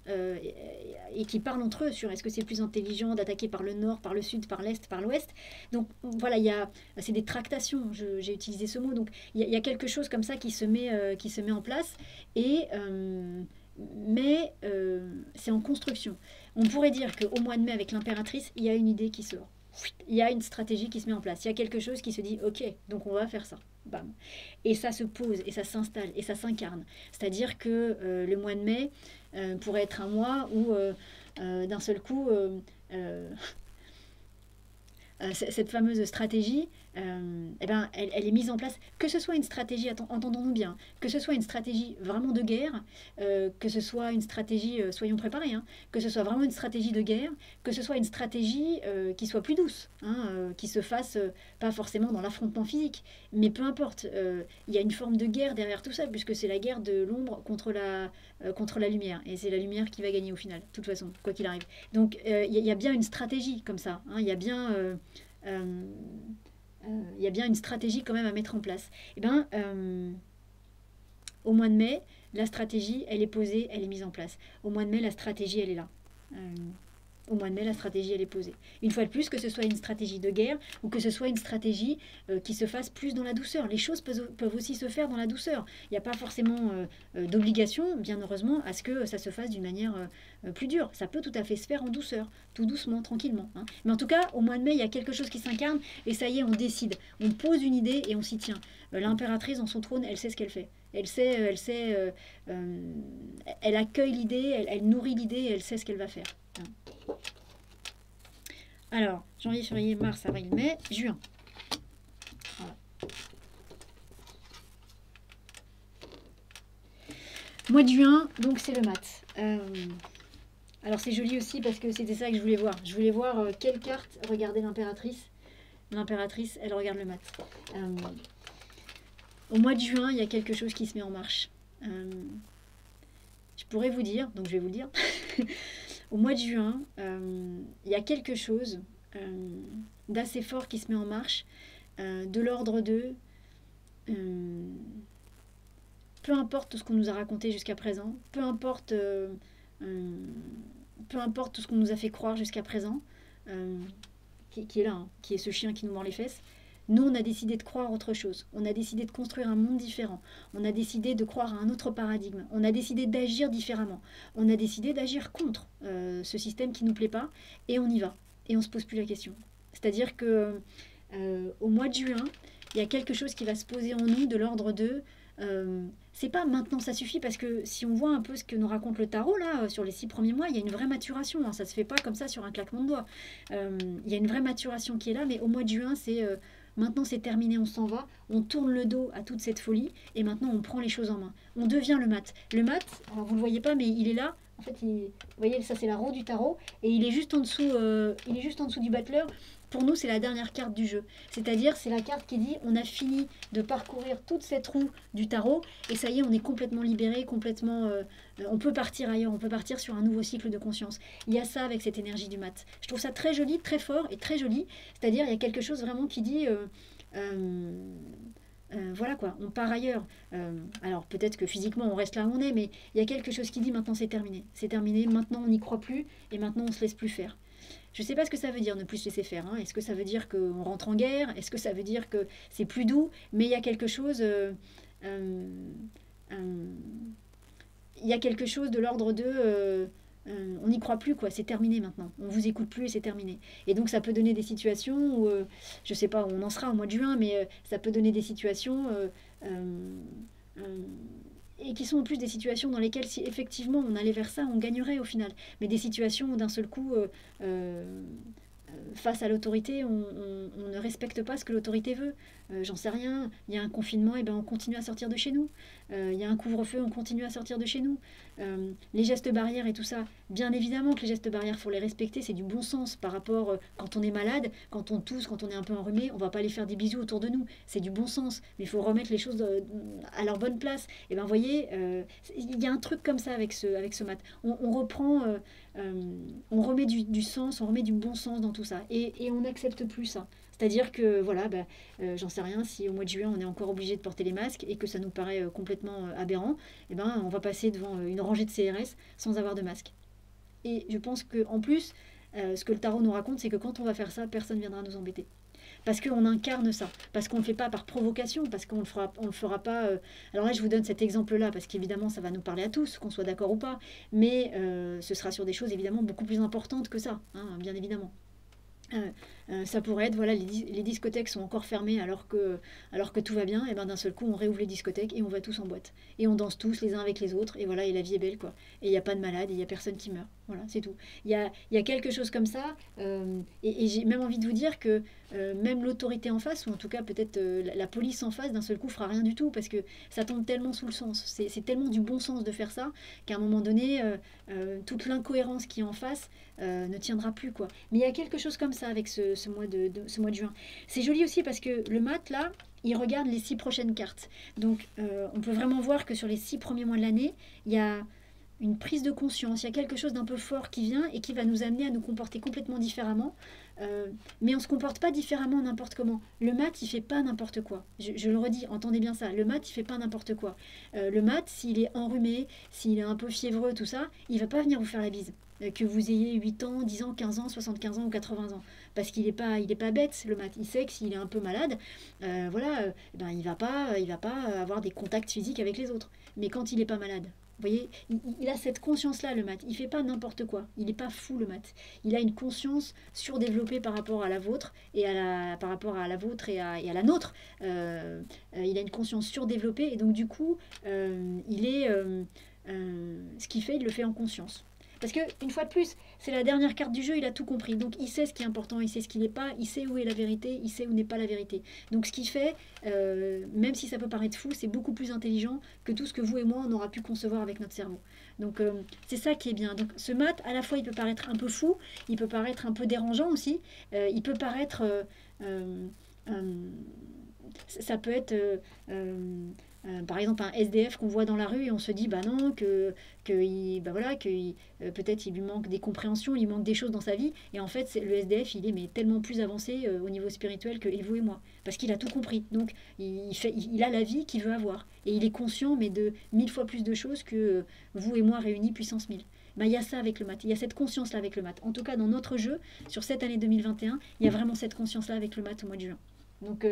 et qui parlent entre eux sur est-ce que c'est plus intelligent d'attaquer par le nord, par le sud, par l'est, par l'ouest. Donc voilà, c'est des tractations, j'ai utilisé ce mot. Donc il y a quelque chose comme ça qui se met en place mais c'est en construction. On pourrait dire qu'au mois de mai, avec l'impératrice, il y a une idée qui sort. Il y a une stratégie qui se met en place. Il y a quelque chose qui se dit, ok, donc on va faire ça. bam. Et ça se pose, et ça s'installe, et ça s'incarne. C'est-à-dire que le mois de mai pourrait être un mois où d'un seul coup, cette fameuse stratégie, eh ben, elle est mise en place, que ce soit une stratégie, entendons-nous bien, que ce soit une stratégie vraiment de guerre, que ce soit une stratégie, soyons préparés, hein, que ce soit vraiment une stratégie de guerre, que ce soit une stratégie qui soit plus douce, hein, qui se fasse pas forcément dans l'affrontement physique, mais peu importe, il y a une forme de guerre derrière tout ça, puisque c'est la guerre de l'ombre contre la lumière, et c'est la lumière qui va gagner au final, de toute façon, quoi qu'il arrive. Donc il y a bien une stratégie comme ça, hein, il y a bien... euh, il y a bien une stratégie quand même à mettre en place. Eh ben, au mois de mai, la stratégie, elle est posée, elle est mise en place. Au mois de mai, la stratégie, elle est là. Euh, au mois de mai, la stratégie, elle est posée. Une fois de plus, que ce soit une stratégie de guerre ou que ce soit une stratégie qui se fasse plus dans la douceur. Les choses peuvent aussi se faire dans la douceur. Il n'y a pas forcément d'obligation, bien heureusement, à ce que ça se fasse d'une manière plus dure. Ça peut tout à fait se faire en douceur, tout doucement, tranquillement, hein. Mais en tout cas, au mois de mai, il y a quelque chose qui s'incarne et ça y est, on décide. On pose une idée et on s'y tient. L'impératrice dans son trône, elle sait ce qu'elle fait. Elle accueille l'idée, elle nourrit l'idée et elle sait ce qu'elle va faire, hein. Alors, janvier, février, mars, avril, mai, juin. Voilà. Mois de juin, donc c'est le mat. Alors c'est joli aussi parce que c'était ça que je voulais voir. Je voulais voir quelle carte regardait l'impératrice. L'impératrice, elle regarde le mat. Au mois de juin, il y a quelque chose qui se met en marche. Je pourrais vous dire, donc je vais vous le dire. Au mois de juin, il y a quelque chose d'assez fort qui se met en marche, de l'ordre de... peu importe tout ce qu'on nous a raconté jusqu'à présent, peu importe tout ce qu'on nous a fait croire jusqu'à présent, qui est là, hein, qui est ce chien qui nous mord les fesses, nous, on a décidé de croire autre chose. On a décidé de construire un monde différent. On a décidé de croire à un autre paradigme. On a décidé d'agir différemment. On a décidé d'agir contre ce système qui ne nous plaît pas. Et on y va. Et on ne se pose plus la question. C'est-à-dire que au mois de juin, il y a quelque chose qui va se poser en nous de l'ordre de... c'est pas maintenant ça suffit, parce que si on voit un peu ce que nous raconte le tarot là sur les 6 premiers mois, il y a une vraie maturation, hein, ça se fait pas comme ça sur un claquement de doigts. Il y a une vraie maturation qui est là, mais au mois de juin c'est maintenant c'est terminé, on s'en va, on tourne le dos à toute cette folie et maintenant on prend les choses en main, on devient le mat. Le mat, alors vous le voyez pas mais il est là, en fait vous voyez ça c'est la roue du tarot et il est juste en dessous, du battleur. Pour nous, c'est la dernière carte du jeu. C'est-à-dire, c'est la carte qui dit on a fini de parcourir toute cette roue du tarot et ça y est, on est complètement libéré, complètement. On peut partir ailleurs, on peut partir sur un nouveau cycle de conscience. Il y a ça avec cette énergie du mat. Je trouve ça très joli, très fort et très joli. C'est-à-dire, il y a quelque chose vraiment qui dit. Voilà quoi, on part ailleurs. Alors peut-être que physiquement on reste là où on est, mais il y a quelque chose qui dit maintenant c'est terminé. C'est terminé, maintenant on n'y croit plus et maintenant on se laisse plus faire. Je ne sais pas ce que ça veut dire ne plus se laisser faire, hein. Est-ce que ça veut dire qu'on rentre en guerre? Est-ce que ça veut dire que c'est plus doux? Mais il y a quelque chose... il y a quelque chose de l'ordre de... on n'y croit plus, quoi. C'est terminé maintenant. On vous écoute plus et c'est terminé. Et donc ça peut donner des situations où... je ne sais pas où on en sera au mois de juin, mais ça peut donner des situations... et qui sont en plus des situations dans lesquelles si effectivement on allait vers ça, on gagnerait au final. Mais des situations où d'un seul coup, face à l'autorité, on ne respecte pas ce que l'autorité veut. J'en sais rien, il y a un confinement, et ben on continue à sortir de chez nous. Il y a un couvre-feu, on continue à sortir de chez nous. Les gestes barrières et tout ça, bien évidemment que les gestes barrières, il faut les respecter, c'est du bon sens par rapport quand on est malade, quand on tousse, quand on est un peu enrhumé, on va pas aller faire des bisous autour de nous, c'est du bon sens, mais il faut remettre les choses à leur bonne place. Et ben vous voyez, il y a un truc comme ça avec ce mat. On reprend, on remet du sens, on remet du bon sens dans tout ça, et on n'accepte plus ça. C'est-à-dire que, voilà, j'en sais rien, si au mois de juin on est encore obligé de porter les masques et que ça nous paraît complètement aberrant, et ben on va passer devant une rangée de CRS sans avoir de masque. Et je pense qu'en plus, ce que le tarot nous raconte, c'est que quand on va faire ça, personne ne viendra nous embêter. Parce qu'on incarne ça, parce qu'on ne le fait pas par provocation, parce qu'on ne le fera pas... Alors là, je vous donne cet exemple-là, parce qu'évidemment, ça va nous parler à tous, qu'on soit d'accord ou pas, mais ce sera sur des choses évidemment beaucoup plus importantes que ça, hein, bien évidemment. Ça pourrait être, voilà, les discothèques sont encore fermées alors que tout va bien, et ben d'un seul coup on réouvre les discothèques et on va tous en boîte. Et on danse tous les uns avec les autres, et voilà, et la vie est belle, quoi. Et il n'y a pas de malade, et il n'y a personne qui meurt. Voilà, c'est tout. Il y a quelque chose comme ça, et j'ai même envie de vous dire que même l'autorité en face, ou en tout cas peut-être la police en face, d'un seul coup fera rien du tout, parce que ça tombe tellement sous le sens. C'est tellement du bon sens de faire ça, qu'à un moment donné, toute l'incohérence qui est en face ne tiendra plus, quoi. Mais il y a quelque chose comme ça avec ce mois de juin. C'est joli aussi parce que le mat, là, il regarde les 6 prochaines cartes. Donc, on peut vraiment voir que sur les 6 premiers mois de l'année, il y a une prise de conscience, il y a quelque chose d'un peu fort qui vient et qui va nous amener à nous comporter complètement différemment. Mais on ne se comporte pas différemment n'importe comment. Le mat, il fait pas n'importe quoi. Je le redis, entendez bien ça. Le mat, il fait pas n'importe quoi. Le mat, s'il est enrhumé, s'il est un peu fiévreux, tout ça, il va pas venir vous faire la bise. Que vous ayez 8 ans, 10 ans, 15 ans, 75 ans ou 80 ans. Parce qu'il est pas bête, le mat. Il sait que s'il est un peu malade, voilà, ben, il va pas avoir des contacts physiques avec les autres. Mais quand il est pas malade, vous voyez, il a cette conscience-là, le mat. Il fait pas n'importe quoi. Il n'est pas fou, le mat. Il a une conscience surdéveloppée par rapport à la vôtre par rapport à la vôtre et à la nôtre. Il a une conscience surdéveloppée et donc du coup, ce qu'il fait, il le fait en conscience. Parce que, une fois de plus, c'est la dernière carte du jeu, il a tout compris. Donc il sait ce qui est important, il sait ce qui n'est pas, il sait où est la vérité, il sait où n'est pas la vérité. Donc ce qu'il fait, même si ça peut paraître fou, c'est beaucoup plus intelligent que tout ce que vous et moi on aura pu concevoir avec notre cerveau. Donc c'est ça qui est bien. Donc ce mat, à la fois il peut paraître un peu fou, il peut paraître un peu dérangeant aussi, il peut paraître... euh, ça peut être par exemple un SDF qu'on voit dans la rue et on se dit bah non peut-être il lui manque des compréhensions, il manque des choses dans sa vie et en fait le SDF il est mais tellement plus avancé au niveau spirituel que et vous et moi parce qu'il a tout compris donc il a la vie qu'il veut avoir et il est conscient mais de 1000 fois plus de choses que vous et moi réunis puissance 1000. Ben, il y a ça avec le mat, il y a cette conscience là avec le mat. En tout cas dans notre jeu sur cette année 2021 il y a vraiment cette conscience là avec le mat au mois de juin. Donc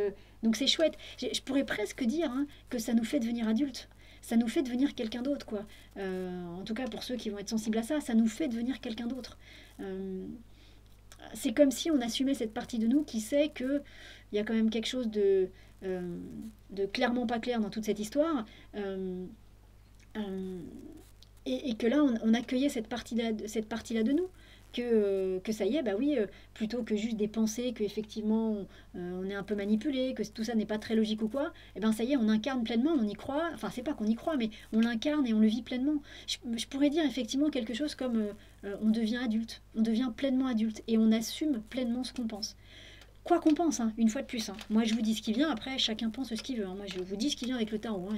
c'est chouette. Je pourrais presque dire que ça nous fait devenir adultes. Ça nous fait devenir quelqu'un d'autre, quoi. En tout cas, pour ceux qui vont être sensibles à ça, ça nous fait devenir quelqu'un d'autre. C'est comme si on assumait cette partie de nous qui sait qu'il y a quand même quelque chose de clairement pas clair dans toute cette histoire. Euh, et que là, on accueillait cette partie-là de nous. Que ça y est, bah oui, plutôt que juste des pensées, qu'effectivement on est un peu manipulé, que tout ça n'est pas très logique ou quoi, et ben ça y est, on incarne pleinement, on y croit, enfin c'est pas qu'on y croit, mais on l'incarne et on le vit pleinement. Je pourrais dire effectivement quelque chose comme on devient adulte, on devient pleinement adulte et on assume pleinement ce qu'on pense. Quoi qu'on pense, hein, une fois de plus. Hein. Moi je vous dis ce qui vient, après chacun pense ce qu'il veut. Hein. Moi je vous dis ce qui vient avec le tarot. Hein.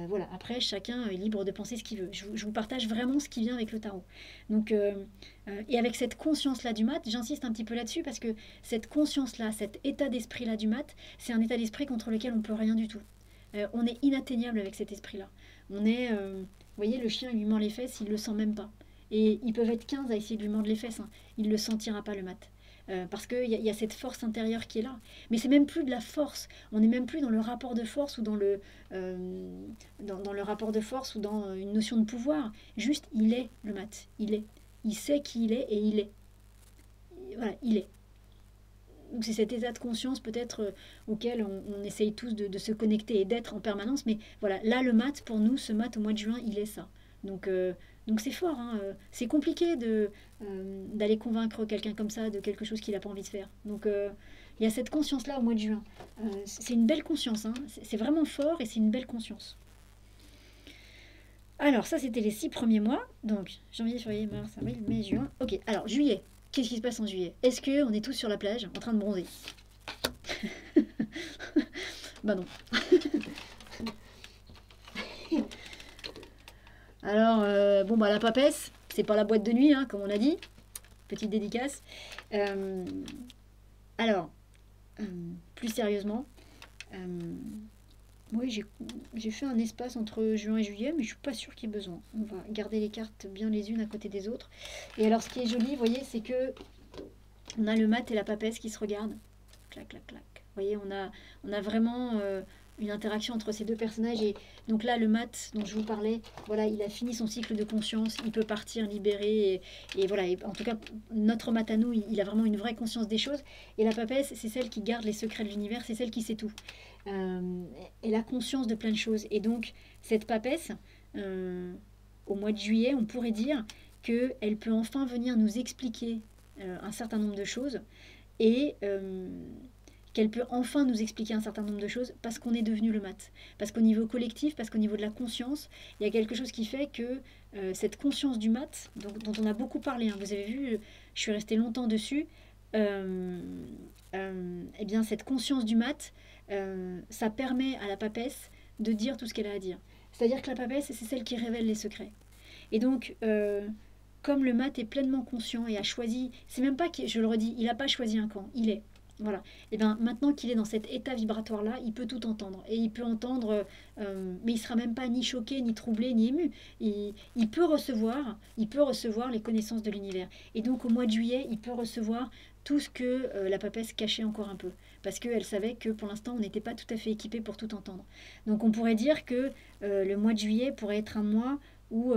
Voilà, après chacun est libre de penser ce qu'il veut. Je vous partage vraiment ce qui vient avec le tarot. Donc, et avec cette conscience-là du mat, j'insiste un petit peu là-dessus parce que cette conscience-là, cet état d'esprit-là du mat, c'est un état d'esprit contre lequel on ne peut rien du tout. On est inatteignable avec cet esprit-là. Vous voyez, le chien il lui mord les fesses, il ne le sent même pas. Et ils peuvent être 15 à essayer de lui mordre les fesses. Hein. Il ne le sentira pas le mat. Parce qu'il y a cette force intérieure qui est là. Mais c'est même plus de la force. On n'est même plus dans le rapport de force ou dans le rapport de force ou dans une notion de pouvoir. Juste, il est le mat. Il est. Il sait qui il est et il est. Voilà, il est. Donc c'est cet état de conscience peut-être auquel on essaye tous de se connecter et d'être en permanence. Mais voilà, là le mat, pour nous, ce mat au mois de juin, il est ça. Donc c'est fort, hein, c'est compliqué d'aller convaincre quelqu'un comme ça de quelque chose qu'il n'a pas envie de faire. Donc il y a cette conscience-là au mois de juin. C'est une belle conscience, hein, c'est vraiment fort et c'est une belle conscience. Alors ça c'était les 6 premiers mois, donc janvier, février, mars, avril, mai, juin. Ok, alors juillet, qu'est-ce qui se passe en juillet? Est-ce qu'on est tous sur la plage en train de bronzer? Bah non. Alors, bon, bah la papesse, c'est pas la boîte de nuit, hein, comme on a dit. Petite dédicace. Euh, alors, euh, plus sérieusement, euh, oui, j'ai fait un espace entre juin et juillet, mais je suis pas sûre qu'il y ait besoin. On va garder les cartes bien les unes à côté des autres. Et alors, ce qui est joli, vous voyez, c'est que on a le mat et la papesse qui se regardent. Clac, clac, clac. Vous voyez, on a vraiment une interaction entre ces deux personnages. Et donc là, le mat dont je vous parlais, voilà, il a fini son cycle de conscience, il peut partir libéré. Et voilà, et en tout cas, notre mat à nous, il a vraiment une vraie conscience des choses. Et la papesse, c'est celle qui garde les secrets de l'univers, c'est celle qui sait tout. Elle a conscience de plein de choses. Et donc, cette papesse, au mois de juillet, on pourrait dire qu'elle peut enfin venir nous expliquer un certain nombre de choses et qu'elle peut enfin nous expliquer un certain nombre de choses parce qu'on est devenu le mat. Parce qu'au niveau collectif, parce qu'au niveau de la conscience, il y a quelque chose qui fait que cette conscience du mat, dont on a beaucoup parlé, hein, vous avez vu, je suis restée longtemps dessus, eh bien cette conscience du mat, ça permet à la papesse de dire tout ce qu'elle a à dire. C'est-à-dire que la papesse, c'est celle qui révèle les secrets. Et donc, comme le mat est pleinement conscient et a choisi, c'est même pas que, je le redis, il n'a pas choisi un camp, il est. Voilà. Et bien maintenant qu'il est dans cet état vibratoire-là, il peut tout entendre. Et il peut entendre, mais il sera même pas ni choqué, ni troublé, ni ému. Il peut recevoir les connaissances de l'univers. Et donc au mois de juillet, il peut recevoir tout ce que la papesse cachait encore un peu. Parce qu'elle savait que pour l'instant, on n'était pas tout à fait équipé pour tout entendre. Donc on pourrait dire que le mois de juillet pourrait être un mois où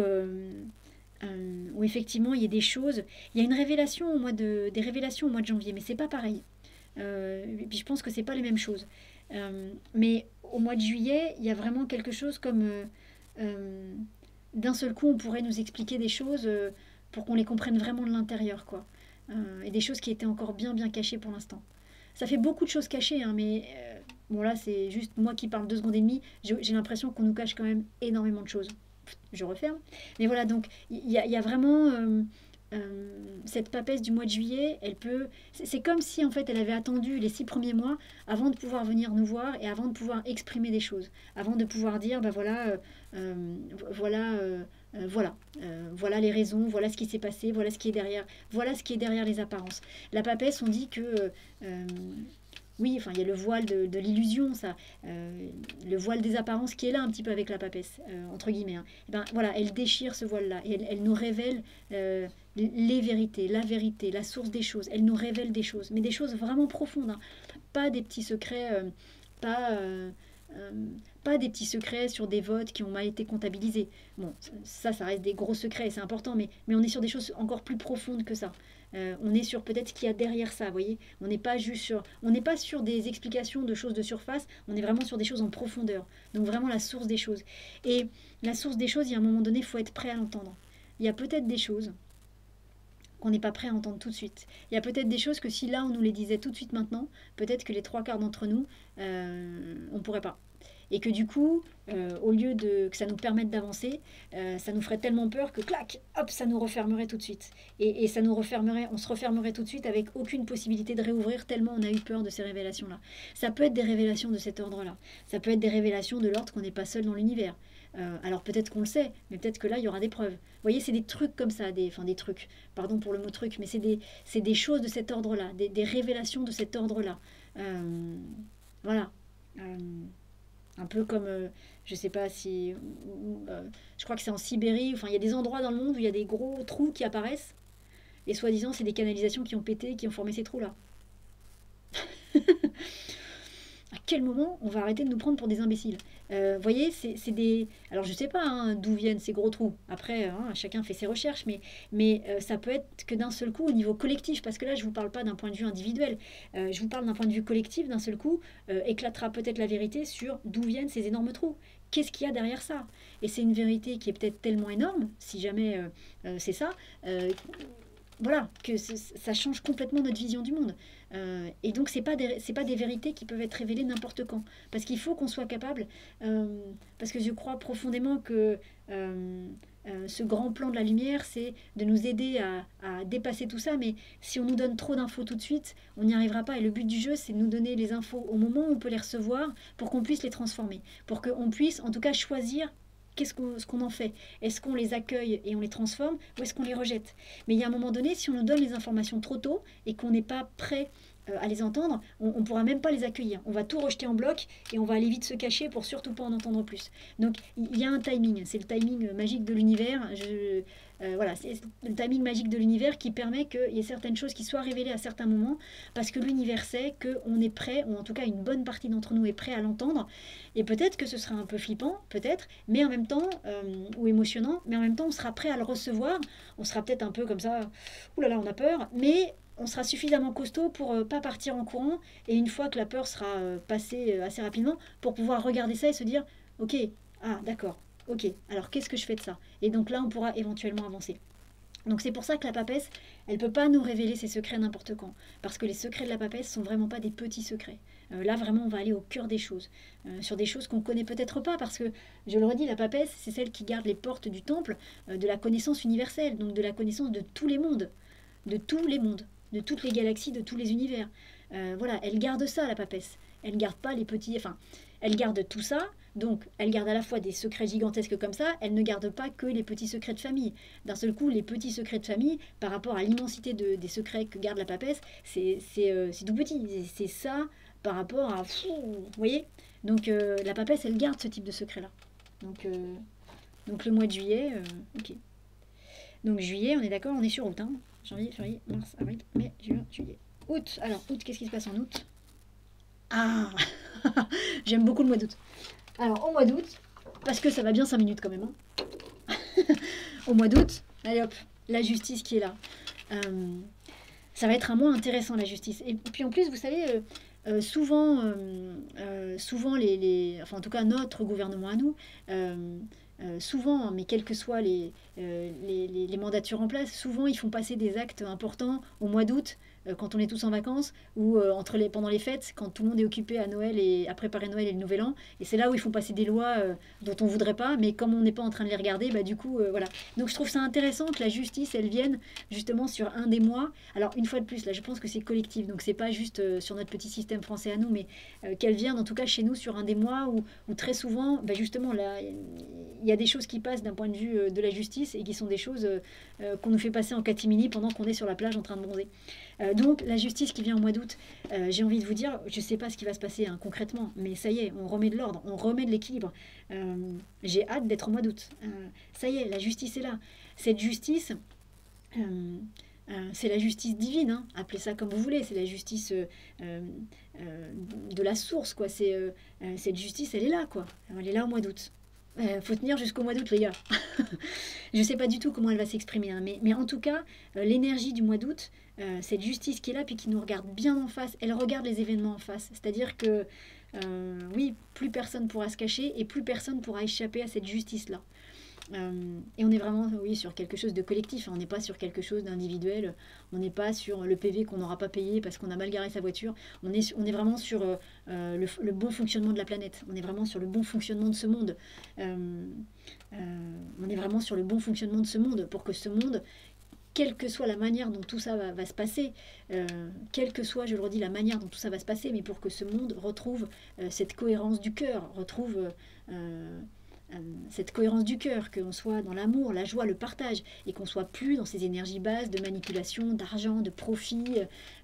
effectivement il y a des choses. Il y a une révélation des révélations au mois de janvier, mais c'est pas pareil. Et puis je pense que c'est pas les mêmes choses. Mais au mois de juillet, il y a vraiment quelque chose comme d'un seul coup, on pourrait nous expliquer des choses pour qu'on les comprenne vraiment de l'intérieur, quoi. Et des choses qui étaient encore bien bien cachées pour l'instant. Ça fait beaucoup de choses cachées, hein, mais bon là c'est juste moi qui parle 2 secondes et demie. J'ai l'impression qu'on nous cache quand même énormément de choses. Je referme. Mais voilà, donc il y a vraiment cette papesse du mois de juillet, elle peut. C'est comme si en fait elle avait attendu les 6 premiers mois avant de pouvoir venir nous voir et avant de pouvoir exprimer des choses, avant de pouvoir dire bah voilà, voilà les raisons, voilà ce qui s'est passé, voilà ce qui est derrière les apparences. La papesse, on dit que oui, enfin, il y a le voile de l'illusion, ça, le voile des apparences qui est là un petit peu avec la papesse, entre guillemets. Hein. Et ben, voilà, elle déchire ce voile-là et elle nous révèle les vérités, la source des choses. Elle nous révèle des choses, mais des choses vraiment profondes. Hein. Pas des petits secrets, pas, euh, pas des petits secrets sur des votes qui ont mal été comptabilisés. Bon, ça reste des gros secrets, c'est important, mais on est sur des choses encore plus profondes que ça. On est sur peut-être ce qu'il y a derrière ça, vous voyez. On n'est pas sur des explications de choses de surface, on est vraiment sur des choses en profondeur. Donc vraiment la source des choses. Et la source des choses, il y a un moment donné, il faut être prêt à l'entendre. Il y a peut-être des choses qu'on n'est pas prêt à entendre tout de suite. Il y a peut-être des choses que si là on nous les disait tout de suite maintenant, peut-être que les 3 quarts d'entre nous, on ne pourrait pas. Et que du coup, au lieu que ça nous permette d'avancer, ça nous ferait tellement peur que clac, hop, ça nous refermerait tout de suite. Et ça nous refermerait, on se refermerait tout de suite avec aucune possibilité de réouvrir tellement on a eu peur de ces révélations-là. Ça peut être des révélations de cet ordre-là. Ça peut être des révélations de l'ordre qu'on n'est pas seul dans l'univers. Alors peut-être qu'on le sait, mais peut-être que là, il y aura des preuves. Vous voyez, c'est des trucs comme ça, des trucs, pardon pour le mot truc, mais c'est des choses de cet ordre-là, des révélations de cet ordre-là. Voilà. Un peu comme, je sais pas si, je crois que c'est en Sibérie, enfin il y a des endroits dans le monde où il y a des gros trous qui apparaissent, et soi-disant c'est des canalisations qui ont pété, qui ont formé ces trous-là. À quel moment on va arrêter de nous prendre pour des imbéciles? Vous voyez, c'est des... Alors je sais pas hein, d'où viennent ces gros trous. Après, hein, chacun fait ses recherches, mais ça peut être que d'un seul coup, au niveau collectif, parce que là, je vous parle pas d'un point de vue individuel, je vous parle d'un point de vue collectif, d'un seul coup, éclatera peut-être la vérité sur d'où viennent ces énormes trous. Qu'est-ce qu'il y a derrière ça? Et c'est une vérité qui est peut-être tellement énorme, si jamais c'est ça, voilà, que ça change complètement notre vision du monde. Et donc, c'est pas des vérités qui peuvent être révélées n'importe quand. Parce qu'il faut qu'on soit capable, parce que je crois profondément que ce grand plan de la lumière, c'est de nous aider à dépasser tout ça. Mais si on nous donne trop d'infos tout de suite, on n'y arrivera pas. Et le but du jeu, c'est de nous donner les infos au moment où on peut les recevoir pour qu'on puisse les transformer. Pour qu'on puisse, en tout cas, choisir ce qu'on en fait. Est-ce qu'on les accueille et on les transforme ou est-ce qu'on les rejette? Mais il y a un moment donné, si on nous donne les informations trop tôt et qu'on n'est pas prêt à les entendre, on ne pourra même pas les accueillir. On va tout rejeter en bloc et on va aller vite se cacher pour surtout pas en entendre plus. Donc il y a un timing, c'est le timing magique de l'univers. Voilà, c'est le timing magique de l'univers qui permet qu'il y ait certaines choses qui soient révélées à certains moments, parce que l'univers sait qu'on est prêt, ou en tout cas une bonne partie d'entre nous est prêt à l'entendre. Et peut-être que ce sera un peu flippant, peut-être, mais en même temps, ou émotionnant, mais en même temps, on sera prêt à le recevoir. On sera peut-être un peu comme ça, oulala, on a peur, mais on sera suffisamment costaud pour pas partir en courant, et une fois que la peur sera passée assez rapidement, pour pouvoir regarder ça et se dire, ok, ah d'accord, ok, alors qu'est-ce que je fais de ça? Et donc là, on pourra éventuellement avancer. Donc c'est pour ça que la papesse, elle ne peut pas nous révéler ses secrets n'importe quand. Parce que les secrets de la papesse sont vraiment pas des petits secrets. Là, vraiment, on va aller au cœur des choses. Sur des choses qu'on connaît peut-être pas. Parce que, je le redis, la papesse, c'est celle qui garde les portes du temple de la connaissance universelle. Donc de la connaissance de tous les mondes. De tous les mondes. De toutes les galaxies, de tous les univers. Voilà, elle garde ça, la papesse. Elle ne garde pas les petits... Enfin, elle garde tout ça. Donc, elle garde à la fois des secrets gigantesques comme ça, elle ne garde pas que les petits secrets de famille. D'un seul coup, les petits secrets de famille, par rapport à l'immensité des secrets que garde la papesse, c'est tout petit. C'est ça par rapport à... Vous voyez? Donc, la papesse, elle garde ce type de secret-là. Donc le mois de juillet, ok. Donc, juillet, on est d'accord, on est sur août. Hein. Janvier, février, mars, avril, mai, juin, juillet. Août. Alors, août, qu'est-ce qui se passe en août? Ah j'aime beaucoup le mois d'août. Alors, au mois d'août, parce que ça va bien 5 minutes quand même. Hein. Au mois d'août, allez hop, la justice qui est là. Ça va être un mois intéressant, la justice. Et puis en plus, vous savez, souvent, enfin en tout cas notre gouvernement à nous, souvent, mais quelles que soient les mandatures en place, souvent ils font passer des actes importants au mois d'août, quand on est tous en vacances, ou pendant les fêtes, quand tout le monde est occupé à Noël et à préparer Noël et le Nouvel An. Et c'est là où ils font passer des lois dont on voudrait pas, mais comme on n'est pas en train de les regarder, bah du coup, voilà. Donc je trouve ça intéressant que la justice, elle vienne justement sur un des mois. Alors une fois de plus, là, je pense que c'est collectif, donc c'est pas juste sur notre petit système français à nous, mais qu'elle vienne en tout cas chez nous sur un des mois où très souvent, bah justement, là, il y a des choses qui passent d'un point de vue de la justice et qui sont des choses qu'on nous fait passer en catimini pendant qu'on est sur la plage en train de bronzer. Donc la justice qui vient au mois d'août, j'ai envie de vous dire, je ne sais pas ce qui va se passer hein, concrètement, mais ça y est, on remet de l'ordre, on remet de l'équilibre. J'ai hâte d'être au mois d'août. Ça y est, la justice est là. Cette justice, c'est la justice divine, hein, appelez ça comme vous voulez, c'est la justice de la source, quoi. Cette justice, elle est là, quoi. Elle est là au mois d'août. Faut tenir jusqu'au mois d'août, les gars. Je ne sais pas du tout comment elle va s'exprimer, hein, mais en tout cas, l'énergie du mois d'août, cette justice qui est là, puis qui nous regarde bien en face, elle regarde les événements en face. C'est-à-dire que, oui, plus personne pourra se cacher et plus personne pourra échapper à cette justice-là. Et on est vraiment, oui, sur quelque chose de collectif, hein. On n'est pas sur quelque chose d'individuel, on n'est pas sur le PV qu'on n'aura pas payé parce qu'on a mal garé sa voiture, on est vraiment sur le bon fonctionnement de la planète, on est vraiment sur le bon fonctionnement de ce monde. On est vraiment sur le bon fonctionnement de ce monde, pour que ce monde, quelle que soit la manière dont tout ça va se passer, quelle que soit, je le redis, la manière dont tout ça va se passer, mais pour que ce monde retrouve cette cohérence du cœur, retrouve cette cohérence du cœur, qu'on soit dans l'amour, la joie, le partage, et qu'on soit plus dans ces énergies basses de manipulation, d'argent, de profit,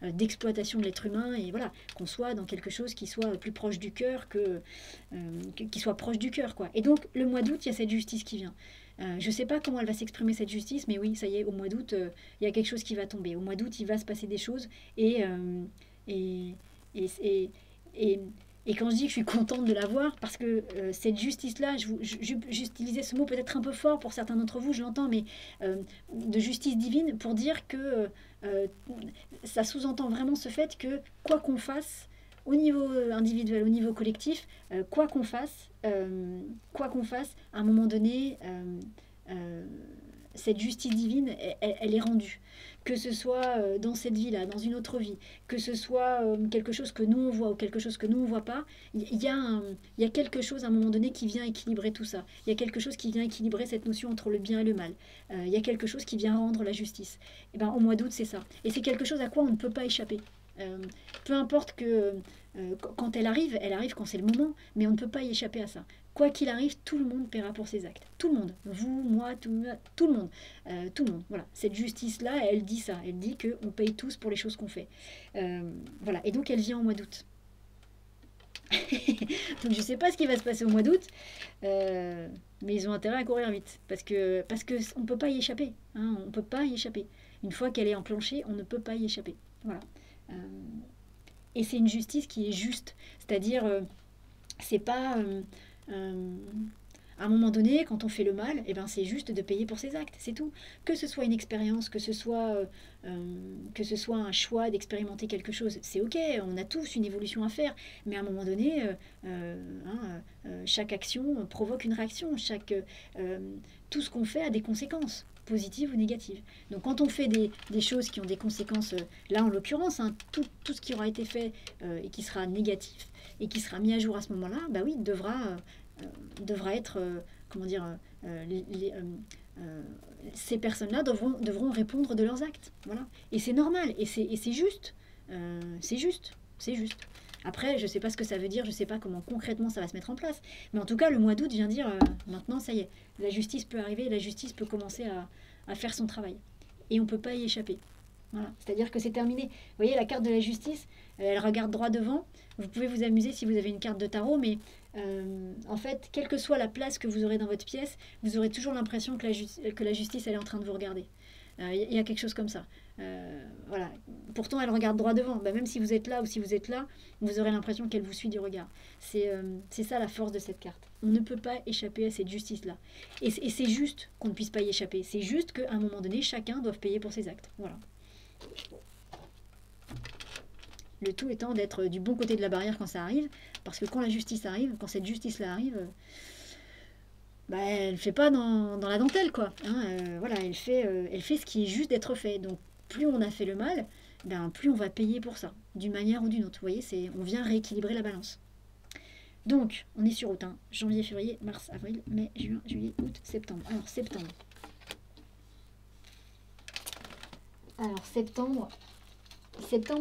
d'exploitation de l'être humain, et voilà, qu'on soit dans quelque chose qui soit plus proche du cœur, qui soit proche du cœur, quoi. Et donc, le mois d'août, il y a cette justice qui vient. Je ne sais pas comment elle va s'exprimer, cette justice, mais oui, ça y est, au mois d'août, il y a quelque chose qui va tomber. Au mois d'août, il va se passer des choses, et, et, et, et et quand je dis que je suis contente de la voir, parce que cette justice-là, j'utilisais ce mot peut-être un peu fort pour certains d'entre vous, je l'entends, mais de justice divine, pour dire que ça sous-entend vraiment ce fait que quoi qu'on fasse, au niveau individuel, au niveau collectif, quoi qu'on fasse, à un moment donné, cette justice divine, elle est rendue. Que ce soit dans cette vie-là, dans une autre vie, que ce soit quelque chose que nous on voit ou quelque chose que nous on voit pas, il y a quelque chose à un moment donné qui vient équilibrer tout ça. Il y a quelque chose qui vient équilibrer cette notion entre le bien et le mal. Il y a quelque chose qui vient rendre la justice. Et ben, au mois d'août, c'est ça. Et c'est quelque chose à quoi on ne peut pas échapper. Peu importe que quand elle arrive quand c'est le moment, mais on ne peut pas y échapper à ça. Quoi qu'il arrive, tout le monde paiera pour ses actes. Tout le monde. Vous, moi, tout le monde. Tout le monde. Voilà. Cette justice-là, elle dit ça. Elle dit qu'on paye tous pour les choses qu'on fait. Voilà. Et donc, elle vient au mois d'août. Donc je sais pas ce qui va se passer au mois d'août, mais ils ont intérêt à courir vite, parce que on peut pas y échapper, hein, on peut pas y échapper. Une fois qu'elle est enclenchée, on ne peut pas y échapper. Voilà. Euh, et c'est une justice qui est juste, c'est-à-dire c'est pas à un moment donné, quand on fait le mal, eh ben, c'est juste de payer pour ses actes, c'est tout. Que ce soit une expérience, que ce soit un choix d'expérimenter quelque chose, c'est ok, on a tous une évolution à faire, mais à un moment donné, chaque action provoque une réaction, tout ce qu'on fait a des conséquences positives ou négatives. Donc quand on fait des choses qui ont des conséquences, là en l'occurrence, hein, tout ce qui aura été fait et qui sera négatif et qui sera mis à jour à ce moment-là, bah oui, devra être, comment dire, ces personnes-là devront répondre de leurs actes. Voilà. Et c'est normal, et c'est juste. C'est juste. C'est juste. Après, je ne sais pas ce que ça veut dire, je ne sais pas comment concrètement ça va se mettre en place. Mais en tout cas, le mois d'août vient dire, maintenant, ça y est, la justice peut arriver, la justice peut commencer à faire son travail. Et on ne peut pas y échapper. Voilà. C'est-à-dire que c'est terminé. Vous voyez, la carte de la justice, elle regarde droit devant. Vous pouvez vous amuser si vous avez une carte de tarot, mais en fait, quelle que soit la place que vous aurez dans votre pièce, vous aurez toujours l'impression que la justice, elle est en train de vous regarder. Il y a quelque chose comme ça. Voilà. Pourtant, elle regarde droit devant. Bah, même si vous êtes là ou si vous êtes là, vous aurez l'impression qu'elle vous suit du regard. C'est ça la force de cette carte. On ne peut pas échapper à cette justice-là. Et c'est juste qu'on ne puisse pas y échapper. C'est juste qu'à un moment donné, chacun doit payer pour ses actes. Voilà. Le tout étant d'être du bon côté de la barrière quand ça arrive, parce que quand la justice arrive, quand cette justice-là arrive, bah, elle ne fait pas dans la dentelle, quoi. Hein, voilà, elle fait ce qui est juste d'être fait. Donc, plus on a fait le mal, ben, plus on va payer pour ça, d'une manière ou d'une autre. Vous voyez, on vient rééquilibrer la balance. Donc, on est sur août, hein. Janvier, février, mars, avril, mai, juin, juillet, août, septembre. Alors, septembre,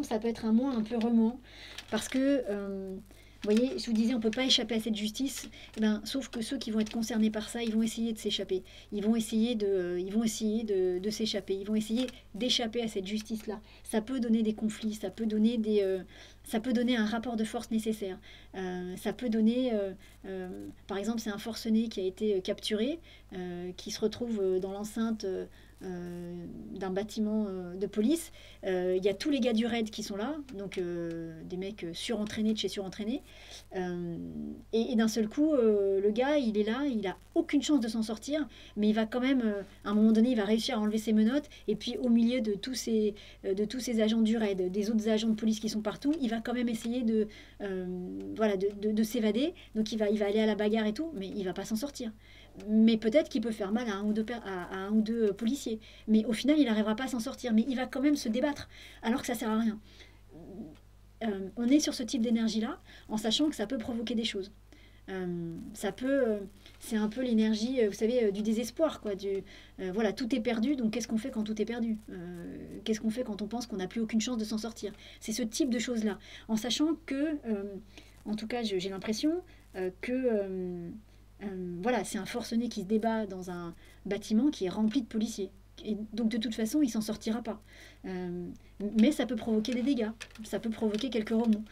ça peut être un mois un peu remuant, parce que, vous voyez, je vous disais, on ne peut pas échapper à cette justice, eh ben, sauf que ceux qui vont être concernés par ça, ils vont essayer de s'échapper. Ils vont essayer de s'échapper. Ils vont essayer d'échapper à cette justice-là. Ça peut donner des conflits, ça peut donner un rapport de force nécessaire. Ça peut donner, par exemple, c'est un forcené qui a été capturé, qui se retrouve dans l'enceinte d'un bâtiment de police. Il y a tous les gars du raid qui sont là, donc des mecs surentraînés de chez surentraînés. Et d'un seul coup, le gars, il est là, il a aucune chance de s'en sortir, mais il va quand même, à un moment donné, il va réussir à enlever ses menottes, et puis au milieu de tous ces agents du raid, des autres agents de police qui sont partout, il va quand même essayer de s'évader. Donc il va aller à la bagarre et tout, mais il va pas s'en sortir. Mais peut-être qu'il peut faire mal à un ou deux policiers. Mais au final, il n'arrivera pas à s'en sortir. Mais il va quand même se débattre, alors que ça sert à rien. On est sur ce type d'énergie-là, en sachant que ça peut provoquer des choses. C'est un peu l'énergie, vous savez, du désespoir, quoi. Voilà, tout est perdu, donc qu'est-ce qu'on fait quand tout est perdu? Qu'est-ce qu'on fait quand on pense qu'on n'a plus aucune chance de s'en sortir? C'est ce type de choses-là. En sachant que, en tout cas, j'ai l'impression que... voilà, c'est un forcené qui se débat dans un bâtiment qui est rempli de policiers. Et donc de toute façon, il s'en sortira pas. Mais ça peut provoquer des dégâts, ça peut provoquer quelques remous.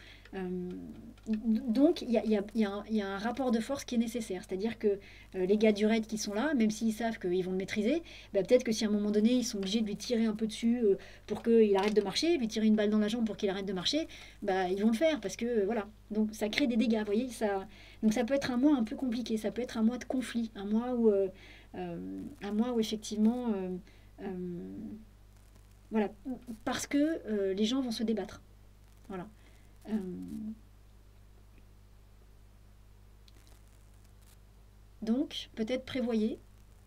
Donc il y a un rapport de force qui est nécessaire. C'est-à-dire que les gars du raid qui sont là, même s'ils savent qu'ils vont le maîtriser, bah, peut-être que si à un moment donné, ils sont obligés de lui tirer un peu dessus pour qu'il arrête de marcher, lui tirer une balle dans la jambe pour qu'il arrête de marcher, bah, ils vont le faire parce que voilà. Donc ça crée des dégâts, vous voyez, ça. Donc ça peut être un mois un peu compliqué, ça peut être un mois de conflit, un mois où effectivement, voilà, parce que les gens vont se débattre. Voilà. Euh, donc peut-être prévoyez.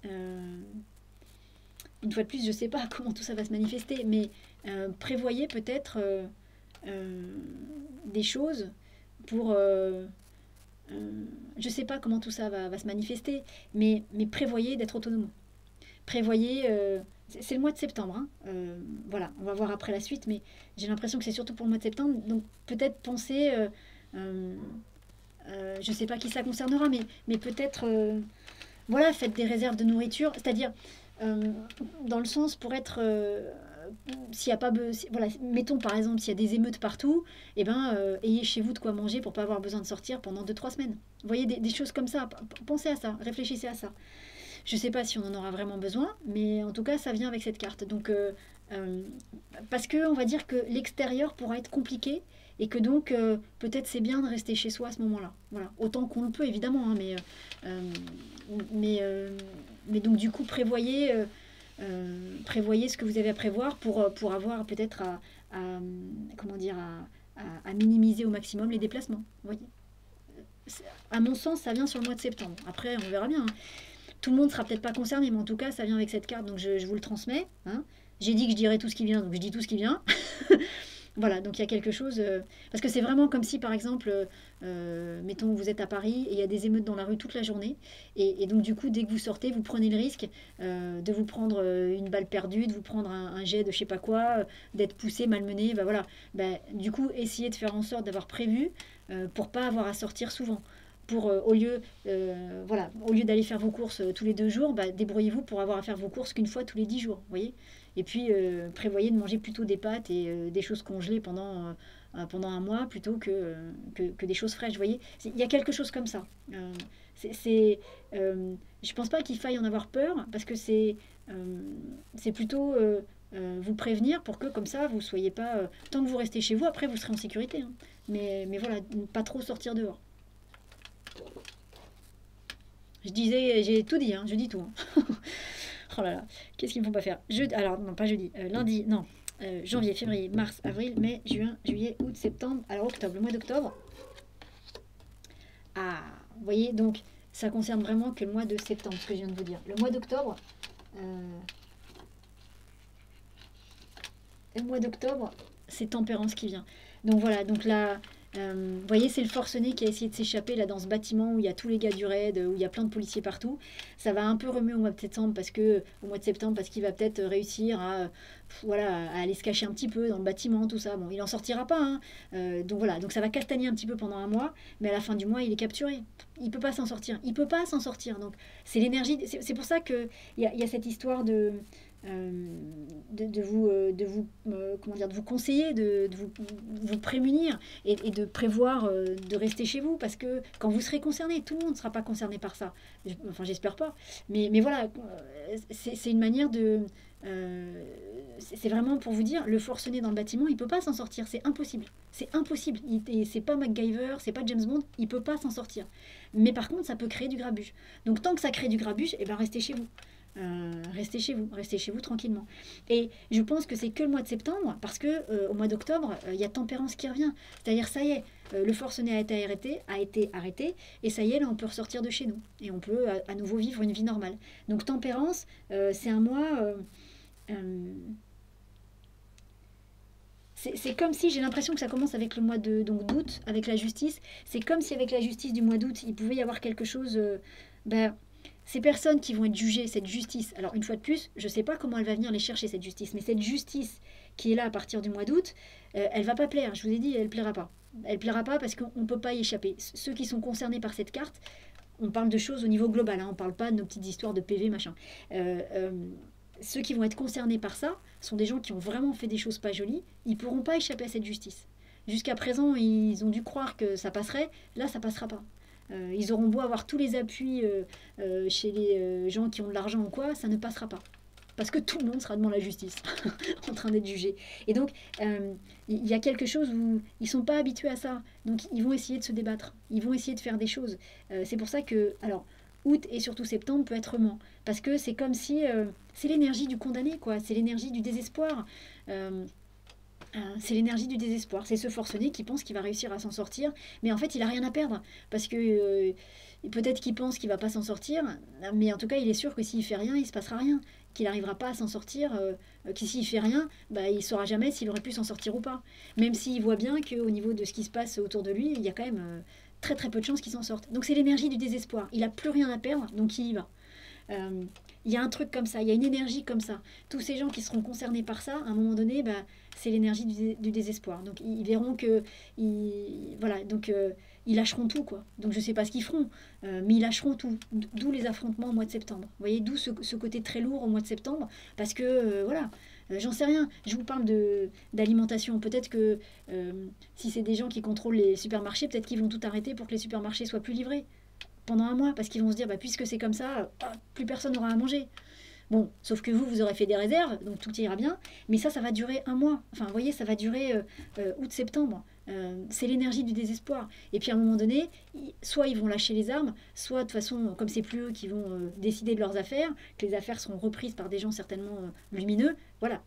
Une fois de plus, je ne sais pas comment tout ça va se manifester, mais prévoyez peut-être des choses pour je ne sais pas comment tout ça va se manifester, mais prévoyez d'être autonome. Prévoyez, c'est le mois de septembre, hein, voilà, on va voir après la suite, mais j'ai l'impression que c'est surtout pour le mois de septembre, donc peut-être pensez, je ne sais pas qui ça concernera, mais peut-être, voilà, faites des réserves de nourriture, c'est-à-dire, dans le sens pour être s'il y a pas, voilà, mettons par exemple s'il y a des émeutes partout, eh ben, ayez chez vous de quoi manger pour pas avoir besoin de sortir pendant 2 3 semaines. Vous voyez des choses comme ça, pensez à ça, réfléchissez à ça. Je sais pas si on en aura vraiment besoin, mais en tout cas ça vient avec cette carte. Donc euh, parce que on va dire que l'extérieur pourra être compliqué et que donc peut-être c'est bien de rester chez soi à ce moment-là. Voilà, autant qu'on le peut évidemment, hein, euh, mais, mais donc du coup prévoyez ce que vous avez à prévoir pour avoir peut-être comment dire, à minimiser au maximum les déplacements. Vous voyez. À mon sens, ça vient sur le mois de septembre. Après, on verra bien, hein. Tout le monde sera peut-être pas concerné, mais en tout cas, ça vient avec cette carte, donc je vous le transmets, hein. J'ai dit que je dirais tout ce qui vient, donc je dis tout ce qui vient. Voilà, donc il y a quelque chose. Parce que c'est vraiment comme si, par exemple, mettons, vous êtes à Paris et il y a des émeutes dans la rue toute la journée. Et donc, du coup, dès que vous sortez, vous prenez le risque de vous prendre une balle perdue, de vous prendre un jet de je sais pas quoi, d'être poussé, malmené. Bah voilà. Bah, du coup, essayez de faire en sorte d'avoir prévu pour pas avoir à sortir souvent. Pour, voilà, au lieu d'aller faire vos courses tous les 2 jours, bah, débrouillez-vous pour avoir à faire vos courses qu'une fois tous les 10 jours. Vous voyez. Et puis, prévoyez de manger plutôt des pâtes et des choses congelées pendant un mois plutôt que des choses fraîches. Vous voyez, il y a quelque chose comme ça. Je pense pas qu'il faille en avoir peur parce que c'est plutôt vous prévenir pour que comme ça vous soyez pas. Tant que vous restez chez vous, après vous serez en sécurité, hein. Mais voilà, pas trop sortir dehors. Je disais, j'ai tout dit, hein, je dis tout, hein. Oh là là, qu'est-ce qu'ils me font pas faire? Alors non, pas jeudi, lundi, non. Janvier, février, mars, avril, mai, juin, juillet, août, septembre. Alors octobre, le mois d'octobre. Ah, vous voyez, donc ça concerne vraiment que le mois de septembre, ce que je viens de vous dire. Le mois d'octobre, euh, c'est tempérance qui vient. Donc voilà, donc là, vous voyez, c'est le forcené qui a essayé de s'échapper là dans ce bâtiment où il y a tous les gars du raid, où il y a plein de policiers partout. Ça va un peu remuer au mois de septembre parce qu'il va peut-être réussir voilà, à aller se cacher un petit peu dans le bâtiment, tout ça. Bon, il en sortira pas, hein. Donc voilà, donc ça va castagner un petit peu pendant un mois, mais à la fin du mois, il est capturé. Il peut pas s'en sortir. Il peut pas s'en sortir. Donc c'est l'énergie. C'est pour ça que il y a cette histoire comment dire, de vous conseiller, de vous prémunir et de prévoir de rester chez vous parce que quand vous serez concerné, tout le monde ne sera pas concerné par ça. Enfin, j'espère pas. Mais voilà, c'est une manière de. C'est vraiment pour vous dire, le forcené dans le bâtiment, il peut pas s'en sortir, c'est impossible. C'est impossible. Et c'est pas MacGyver, c'est pas James Bond, il peut pas s'en sortir. Mais par contre, ça peut créer du grabuge. Donc tant que ça crée du grabuge, eh ben restez chez vous. Restez chez vous tranquillement. Et je pense que c'est que le mois de septembre, parce que au mois d'octobre, il y a tempérance qui revient. C'est-à-dire, ça y est, le forcené a été arrêté, et ça y est, là, on peut ressortir de chez nous. Et on peut à nouveau vivre une vie normale. Donc tempérance, c'est un mois. C'est comme si, j'ai l'impression que ça commence avec le mois d'août, avec la justice. C'est comme si avec la justice du mois d'août, il pouvait y avoir quelque chose. Ben, ces personnes qui vont être jugées, cette justice, alors une fois de plus, je ne sais pas comment elle va venir les chercher, cette justice, mais cette justice qui est là à partir du mois d'août, elle va pas plaire, je vous ai dit, elle plaira pas. Elle plaira pas parce qu'on ne peut pas y échapper. Ceux qui sont concernés par cette carte, on parle de choses au niveau global, hein, on ne parle pas de nos petites histoires de PV, machin. Euh, euh, Ceux qui vont être concernés par ça sont des gens qui ont vraiment fait des choses pas jolies, ils pourront pas échapper à cette justice. Jusqu'à présent, ils ont dû croire que ça passerait, là ça passera pas. Ils auront beau avoir tous les appuis chez les gens qui ont de l'argent ou quoi, ça ne passera pas. Parce que tout le monde sera devant la justice, en train d'être jugé. Et donc, il y a quelque chose où ils ne sont pas habitués à ça. Donc, ils vont essayer de se débattre. Ils vont essayer de faire des choses. C'est pour ça que, alors, août et surtout septembre peut être ment. Parce que c'est comme si... c'est l'énergie du condamné, quoi. C'est l'énergie du désespoir. C'est l'énergie du désespoir. C'est ce forcené qui pense qu'il va réussir à s'en sortir, mais en fait, il n'a rien à perdre. Parce que peut-être qu'il pense qu'il va pas s'en sortir, mais en tout cas, il est sûr que s'il fait rien, il se passera rien. Qu'il n'arrivera pas à s'en sortir, que s'il fait rien, bah, il saura jamais s'il aurait pu s'en sortir ou pas. Même s'il voit bien qu'au niveau de ce qui se passe autour de lui, il y a quand même très très peu de chances qu'il s'en sorte. Donc c'est l'énergie du désespoir. Il a plus rien à perdre, donc il y va. Il y a un truc comme ça, il y a une énergie comme ça. Tous ces gens qui seront concernés par ça, à un moment donné, bah, c'est l'énergie du désespoir. Donc ils verront que, voilà, donc ils lâcheront tout, quoi. Donc je sais pas ce qu'ils feront, mais ils lâcheront tout. D'où les affrontements au mois de septembre. Vous voyez, d'où ce côté très lourd au mois de septembre, parce que voilà, J'en sais rien. Je vous parle d'alimentation. Peut-être que si c'est des gens qui contrôlent les supermarchés, peut-être qu'ils vont tout arrêter pour que les supermarchés soient plus livrés pendant un mois, parce qu'ils vont se dire, bah, puisque c'est comme ça, plus personne n'aura à manger. Bon, sauf que vous aurez fait des réserves, donc tout ira bien. Mais ça va durer un mois. Enfin, vous voyez, ça va durer août-septembre. C'est l'énergie du désespoir. Et puis à un moment donné, soit ils vont lâcher les armes, soit de toute façon, comme c'est plus eux qui vont décider de leurs affaires, que les affaires seront reprises par des gens certainement lumineux, voilà,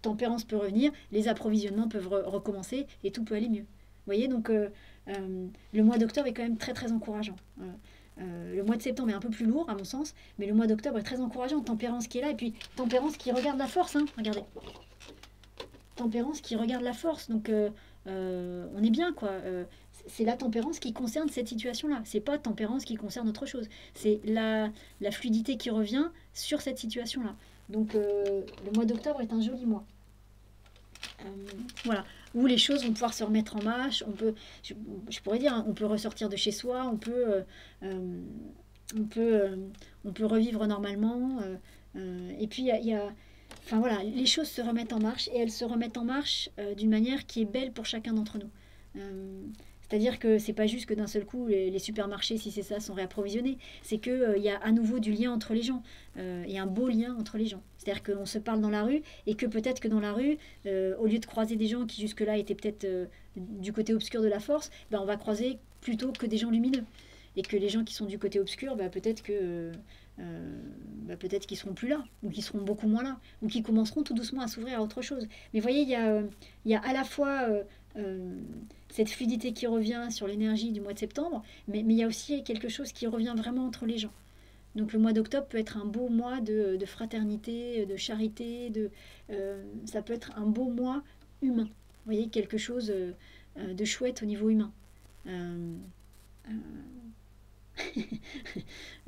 tempérance peut revenir, les approvisionnements peuvent recommencer et tout peut aller mieux. Vous voyez, donc le mois d'octobre est quand même très très encourageant. Le mois de septembre est un peu plus lourd à mon sens, mais le mois d'octobre est très encourageant. Tempérance qui est là, et puis Tempérance qui regarde la force, hein, regardez. Tempérance qui regarde la force, donc on est bien quoi. C'est la tempérance qui concerne cette situation-là. C'est pas tempérance qui concerne autre chose. C'est la fluidité qui revient sur cette situation-là. Donc le mois d'octobre est un joli mois. Voilà, où les choses vont pouvoir se remettre en marche. Je pourrais dire, hein, on peut ressortir de chez soi, on peut revivre normalement. Et puis enfin voilà, les choses se remettent en marche et elles se remettent en marche d'une manière qui est belle pour chacun d'entre nous. C'est-à-dire que c'est pas juste que d'un seul coup les supermarchés, si c'est ça, sont réapprovisionnés. C'est qu'il y a à nouveau du lien entre les gens et un beau lien entre les gens. C'est-à-dire qu'on se parle dans la rue et que peut-être que dans la rue, au lieu de croiser des gens qui jusque-là étaient peut-être du côté obscur de la force, ben, on va croiser plutôt que des gens lumineux. Et que les gens qui sont du côté obscur, ben, peut-être qu'ils seront plus là, ou qu'ils seront beaucoup moins là, ou qu'ils commenceront tout doucement à s'ouvrir à autre chose. Mais vous voyez, il y a à la fois cette fluidité qui revient sur l'énergie du mois de septembre, mais il y a aussi quelque chose qui revient vraiment entre les gens. Donc le mois d'octobre peut être un beau mois de fraternité, de charité, ça peut être un beau mois humain. Vous voyez, quelque chose de chouette au niveau humain.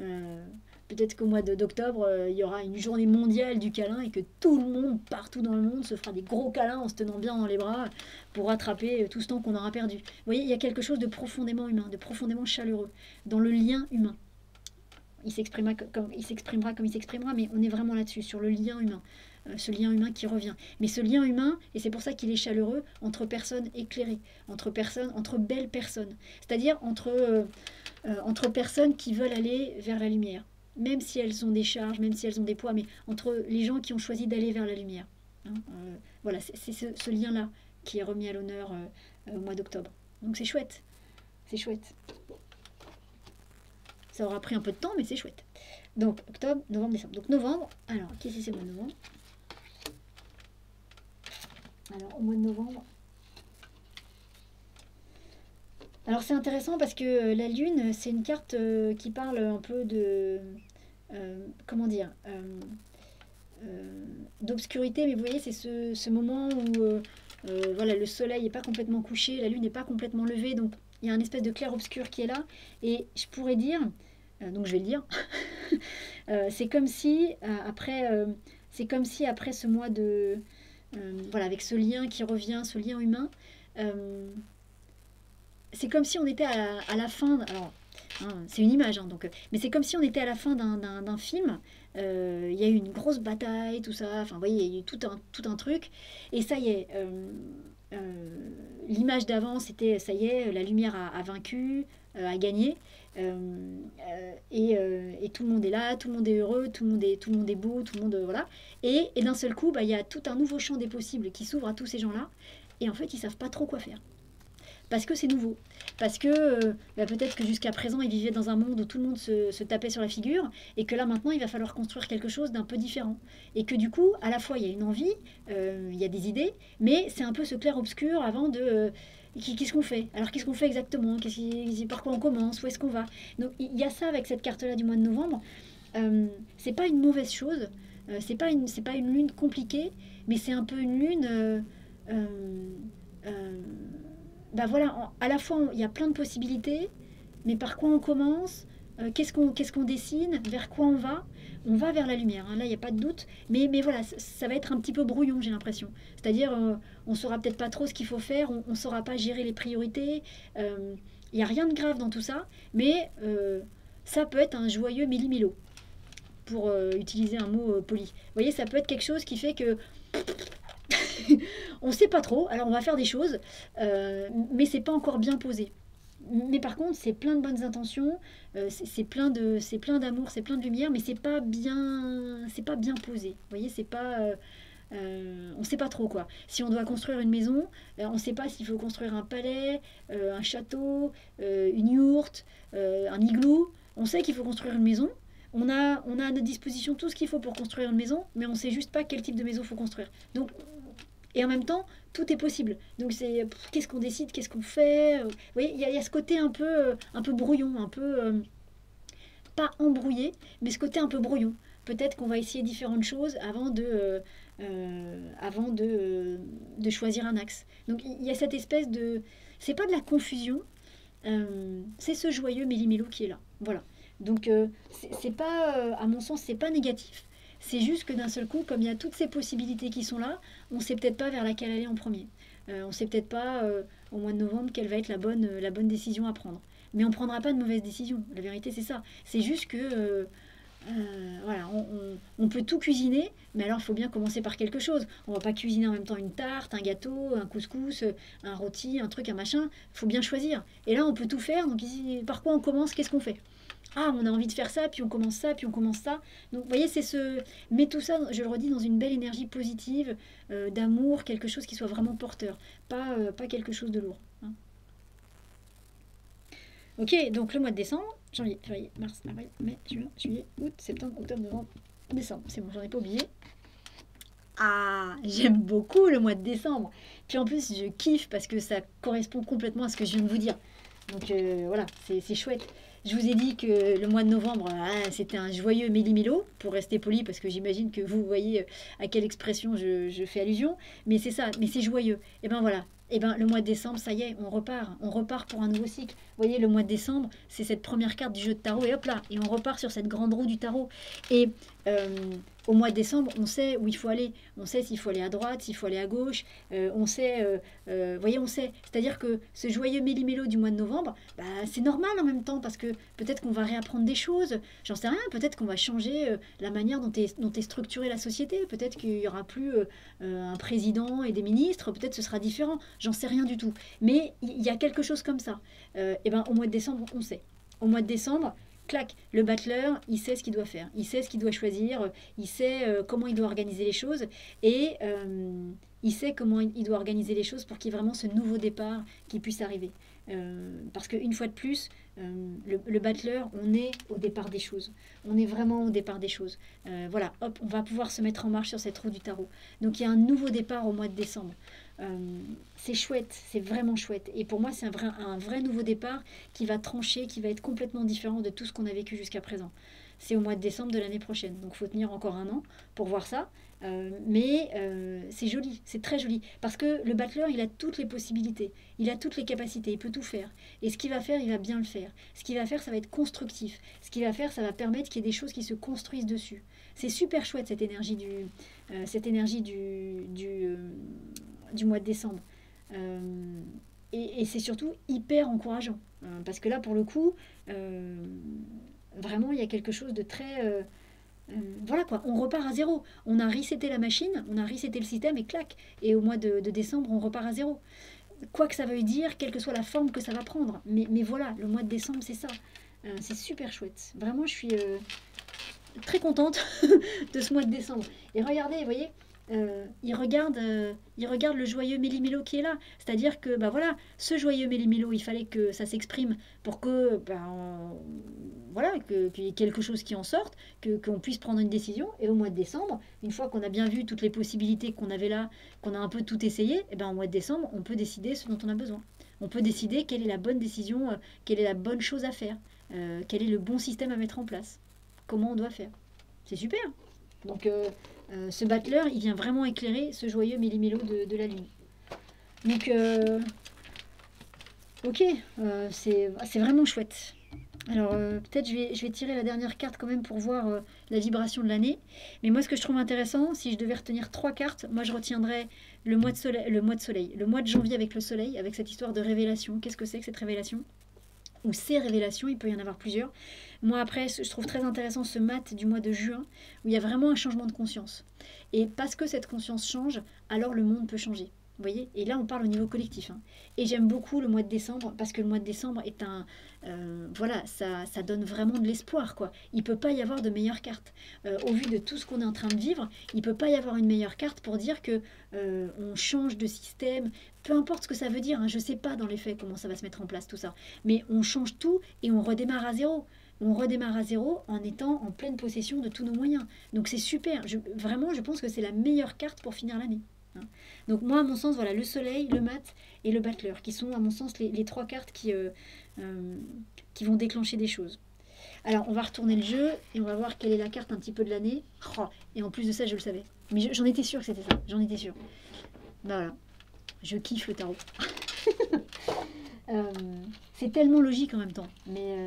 Euh, Peut-être qu'au mois d'octobre, il y aura une journée mondiale du câlin et que tout le monde, partout dans le monde, se fera des gros câlins en se tenant bien dans les bras pour rattraper tout ce temps qu'on aura perdu. Vous voyez, il y a quelque chose de profondément humain, de profondément chaleureux dans le lien humain. Il s'exprimera comme il s'exprimera, mais on est vraiment là-dessus, sur le lien humain. Ce lien humain qui revient. Mais ce lien humain, et c'est pour ça qu'il est chaleureux, entre personnes éclairées, entre belles personnes. C'est-à-dire entre personnes qui veulent aller vers la lumière. Même si elles ont des charges, même si elles ont des poids, mais entre les gens qui ont choisi d'aller vers la lumière. Hein, voilà, c'est ce lien-là qui est remis à l'honneur au mois d'octobre. Donc c'est chouette. C'est chouette. Ça aura pris un peu de temps, mais c'est chouette. Donc, octobre, novembre, décembre. Donc, novembre. Alors, qu'est-ce que c'est le mois de novembre? Alors, au mois de novembre. Alors, c'est intéressant parce que la Lune, c'est une carte qui parle un peu de. Comment dire d'obscurité, mais vous voyez, c'est ce moment où voilà, le soleil n'est pas complètement couché, la Lune n'est pas complètement levée, donc il y a un espèce de clair-obscur qui est là. Et je pourrais dire. Donc je vais le dire. C'est comme si après ce mois de voilà, avec ce lien qui revient, ce lien humain, c'est comme si on était à la fin. Alors, hein, c'est une image, hein, donc, mais c'est comme si on était à la fin d'un film. Il y a eu une grosse bataille, tout ça. Enfin, vous voyez, il y a eu tout un truc. Et ça y est. L'image d'avant, c'était ça y est, la lumière a vaincu, a gagné. Et tout le monde est là, tout le monde est heureux, tout le monde est beau, tout le monde voilà. Et d'un seul coup, bah, il y a tout un nouveau champ des possibles qui s'ouvre à tous ces gens-là. Et en fait, ils savent pas trop quoi faire. Parce que c'est nouveau. Parce que bah, peut-être que jusqu'à présent, ils vivaient dans un monde où tout le monde se tapait sur la figure, et que là maintenant, il va falloir construire quelque chose d'un peu différent. Et que du coup, à la fois, il y a une envie, il y a des idées, mais c'est un peu ce clair-obscur avant de... Qu'est-ce qu'on fait? Alors qu'est-ce qu'on fait exactement? Par quoi on commence? Où est-ce qu'on va? Donc il y a ça avec cette carte-là du mois de novembre. C'est pas une mauvaise chose, c'est pas une lune compliquée, mais c'est un peu une lune... bah voilà, à la fois il y a plein de possibilités, mais par quoi on commence, qu'est-ce qu'on dessine, vers quoi on va? On va vers la lumière, hein, là il n'y a pas de doute, mais voilà, ça va être un petit peu brouillon, j'ai l'impression. C'est-à-dire, on ne saura peut-être pas trop ce qu'il faut faire, on ne saura pas gérer les priorités, il n'y a rien de grave dans tout ça, mais ça peut être un joyeux méli-mélo. pour utiliser un mot poli. Vous voyez, ça peut être quelque chose qui fait que on ne sait pas trop, alors on va faire des choses, mais c'est pas encore bien posé. Mais par contre, c'est plein de bonnes intentions, c'est plein d'amour, c'est plein de lumière, mais c'est pas bien posé. Vous voyez, c'est pas, on ne sait pas trop quoi. Si on doit construire une maison, on ne sait pas s'il faut construire un palais, un château, une yourte, un igloo. On sait qu'il faut construire une maison. On a à notre disposition tout ce qu'il faut pour construire une maison, mais on ne sait juste pas quel type de maison il faut construire. Donc, et en même temps, tout est possible. Donc c'est qu'est-ce qu'on décide, qu'est-ce qu'on fait. Vous voyez, il y a ce côté un peu brouillon, un peu pas embrouillé, mais ce côté un peu brouillon. Peut-être qu'on va essayer différentes choses avant de choisir un axe. Donc il y a cette espèce de... C'est pas de la confusion, c'est ce joyeux méli-mélo qui est là. Voilà. Donc c'est pas, à mon sens, c'est pas négatif. C'est juste que d'un seul coup, comme il y a toutes ces possibilités qui sont là, on ne sait peut-être pas vers laquelle aller en premier. On ne sait peut-être pas au mois de novembre quelle va être la bonne décision à prendre. Mais on ne prendra pas de mauvaise décision. La vérité, c'est ça. C'est juste que voilà, on peut tout cuisiner, mais alors il faut bien commencer par quelque chose. On va pas cuisiner en même temps une tarte, un gâteau, un couscous, un rôti, un truc, un machin. Il faut bien choisir. Et là, on peut tout faire. Donc, ici, par quoi on commence? Qu'est-ce qu'on fait? Ah, on a envie de faire ça, puis on commence ça, puis on commence ça. Donc, vous voyez, c'est ce... Mais tout ça, je le redis, dans une belle énergie positive, d'amour, quelque chose qui soit vraiment porteur. Pas quelque chose de lourd. Hein. Ok, donc le mois de décembre, janvier, février, mars, avril, mai, juin, juillet, août, septembre, octobre, novembre, décembre. C'est bon, j'en ai pas oublié. Ah, j'aime beaucoup le mois de décembre. Puis en plus, je kiffe parce que ça correspond complètement à ce que je viens de vous dire. Donc voilà, c'est chouette. Je vous ai dit que le mois de novembre, c'était un joyeux méli-mélo, pour rester poli, parce que j'imagine que vous voyez à quelle expression je fais allusion. Mais c'est ça, mais c'est joyeux. Et ben voilà. Et ben le mois de décembre, ça y est, on repart. On repart pour un nouveau cycle. Vous voyez, le mois de décembre, c'est cette première carte du jeu de tarot. Et hop là, et on repart sur cette grande roue du tarot. Et au mois de décembre, on sait où il faut aller. On sait s'il faut aller à droite, s'il faut aller à gauche. On sait, voyez, on sait. C'est-à-dire que ce joyeux méli-mélo du mois de novembre, bah, c'est normal en même temps, parce que peut-être qu'on va réapprendre des choses. J'en sais rien. Peut-être qu'on va changer la manière dont est structurée la société. Peut-être qu'il n'y aura plus un président et des ministres. Peut-être ce sera différent. J'en sais rien du tout. Mais il y a quelque chose comme ça. Et ben, au mois de décembre, on sait. Au mois de décembre, clac, le battleur, il sait ce qu'il doit faire, il sait ce qu'il doit choisir, il sait comment il doit organiser les choses et il sait comment il doit organiser les choses pour qu'il y ait vraiment ce nouveau départ qui puisse arriver. Parce qu'une fois de plus, le battleur, on est au départ des choses. On est vraiment au départ des choses. Voilà, hop, on va pouvoir se mettre en marche sur cette roue du tarot. Donc il y a un nouveau départ au mois de décembre. C'est chouette, c'est vraiment chouette. Et pour moi, c'est un vrai nouveau départ qui va trancher, qui va être complètement différent de tout ce qu'on a vécu jusqu'à présent. C'est au mois de décembre de l'année prochaine. Donc il faut tenir encore un an pour voir ça. Mais c'est joli, c'est très joli. Parce que le battleur, il a toutes les possibilités, il a toutes les capacités, il peut tout faire. Et ce qu'il va faire, il va bien le faire. Ce qu'il va faire, ça va être constructif. Ce qu'il va faire, ça va permettre qu'il y ait des choses qui se construisent dessus. C'est super chouette cette énergie du mois de décembre. Et c'est surtout hyper encourageant. Parce que là, pour le coup, vraiment, il y a quelque chose de très... voilà quoi, on repart à zéro. On a reseté la machine, on a reseté le système et clac. Et au mois de décembre, on repart à zéro. Quoi que ça veuille dire, quelle que soit la forme que ça va prendre. Mais voilà, le mois de décembre, c'est ça. C'est super chouette. Vraiment, je suis très contente de ce mois de décembre. Et regardez, vous voyez, il regarde le joyeux méli-mélo qui est là. C'est-à-dire que, bah voilà, ce joyeux méli-mélo, il fallait que ça s'exprime pour que, voilà, qu'il y ait quelque chose qui en sorte, qu'on puisse prendre une décision. Et au mois de décembre, une fois qu'on a bien vu toutes les possibilités qu'on avait là, qu'on a un peu tout essayé, et ben au mois de décembre, on peut décider ce dont on a besoin. On peut décider quelle est la bonne décision, quelle est la bonne chose à faire, quel est le bon système à mettre en place, comment on doit faire. C'est super. Donc, ce battleur, il vient vraiment éclairer ce joyeux méli-mélo de la lune. Donc, ok, c'est vraiment chouette. Alors, peut-être je vais tirer la dernière carte quand même pour voir la vibration de l'année. Mais moi, ce que je trouve intéressant, si je devais retenir 3 cartes, moi, je retiendrais le mois de soleil, le mois de janvier avec le soleil, avec cette histoire de révélation. Qu'est-ce que c'est que cette révélation? ou ces révélations, il peut y en avoir plusieurs. Moi après, je trouve très intéressant ce mat du mois de juin, où il y a vraiment un changement de conscience. Et parce que cette conscience change, alors le monde peut changer. Vous voyez? Et là, on parle au niveau collectif, hein. Et j'aime beaucoup le mois de décembre, parce que le mois de décembre est un... voilà, ça donne vraiment de l'espoir, quoi. Il peut pas y avoir de meilleure carte. Au vu de tout ce qu'on est en train de vivre, il peut pas y avoir une meilleure carte pour dire que on change de système, peu importe ce que ça veut dire, hein, je sais pas dans les faits comment ça va se mettre en place tout ça, mais on change tout et on redémarre à zéro. On redémarre à zéro en étant en pleine possession de tous nos moyens. Donc c'est super. Vraiment, je pense que c'est la meilleure carte pour finir l'année, hein. Donc moi, à mon sens, voilà, le soleil, le mat et le battleur, qui sont à mon sens les trois cartes qui vont déclencher des choses. Alors, on va retourner le jeu et on va voir quelle est la carte un petit peu de l'année. Oh, et en plus de ça, je le savais. Mais j'en étais sûre que c'était ça. J'en étais sûre. Bah voilà. Je kiffe le tarot. Euh, c'est tellement logique en même temps. Mais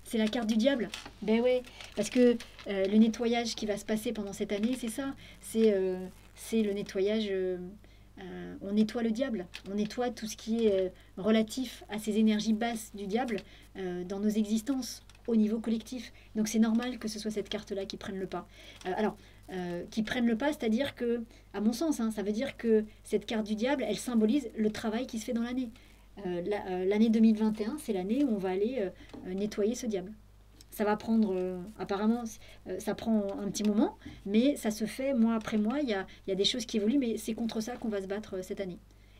c'est la carte du diable. Ben ouais. Parce que le nettoyage qui va se passer pendant cette année, c'est ça. C'est le nettoyage. On nettoie le diable. On nettoie tout ce qui est relatif à ces énergies basses du diable dans nos existences au niveau collectif. Donc c'est normal que ce soit cette carte-là qui prenne le pas. Qui prenne le pas, c'est-à-dire que, à mon sens, hein, ça veut dire que cette carte du diable, elle symbolise le travail qui se fait dans l'année. L'année 2021, c'est l'année où on va aller nettoyer ce diable. Ça va prendre, apparemment, ça prend un petit moment, mais ça se fait mois après mois. Il y a des choses qui évoluent, mais c'est contre ça qu'on va se battre cette année.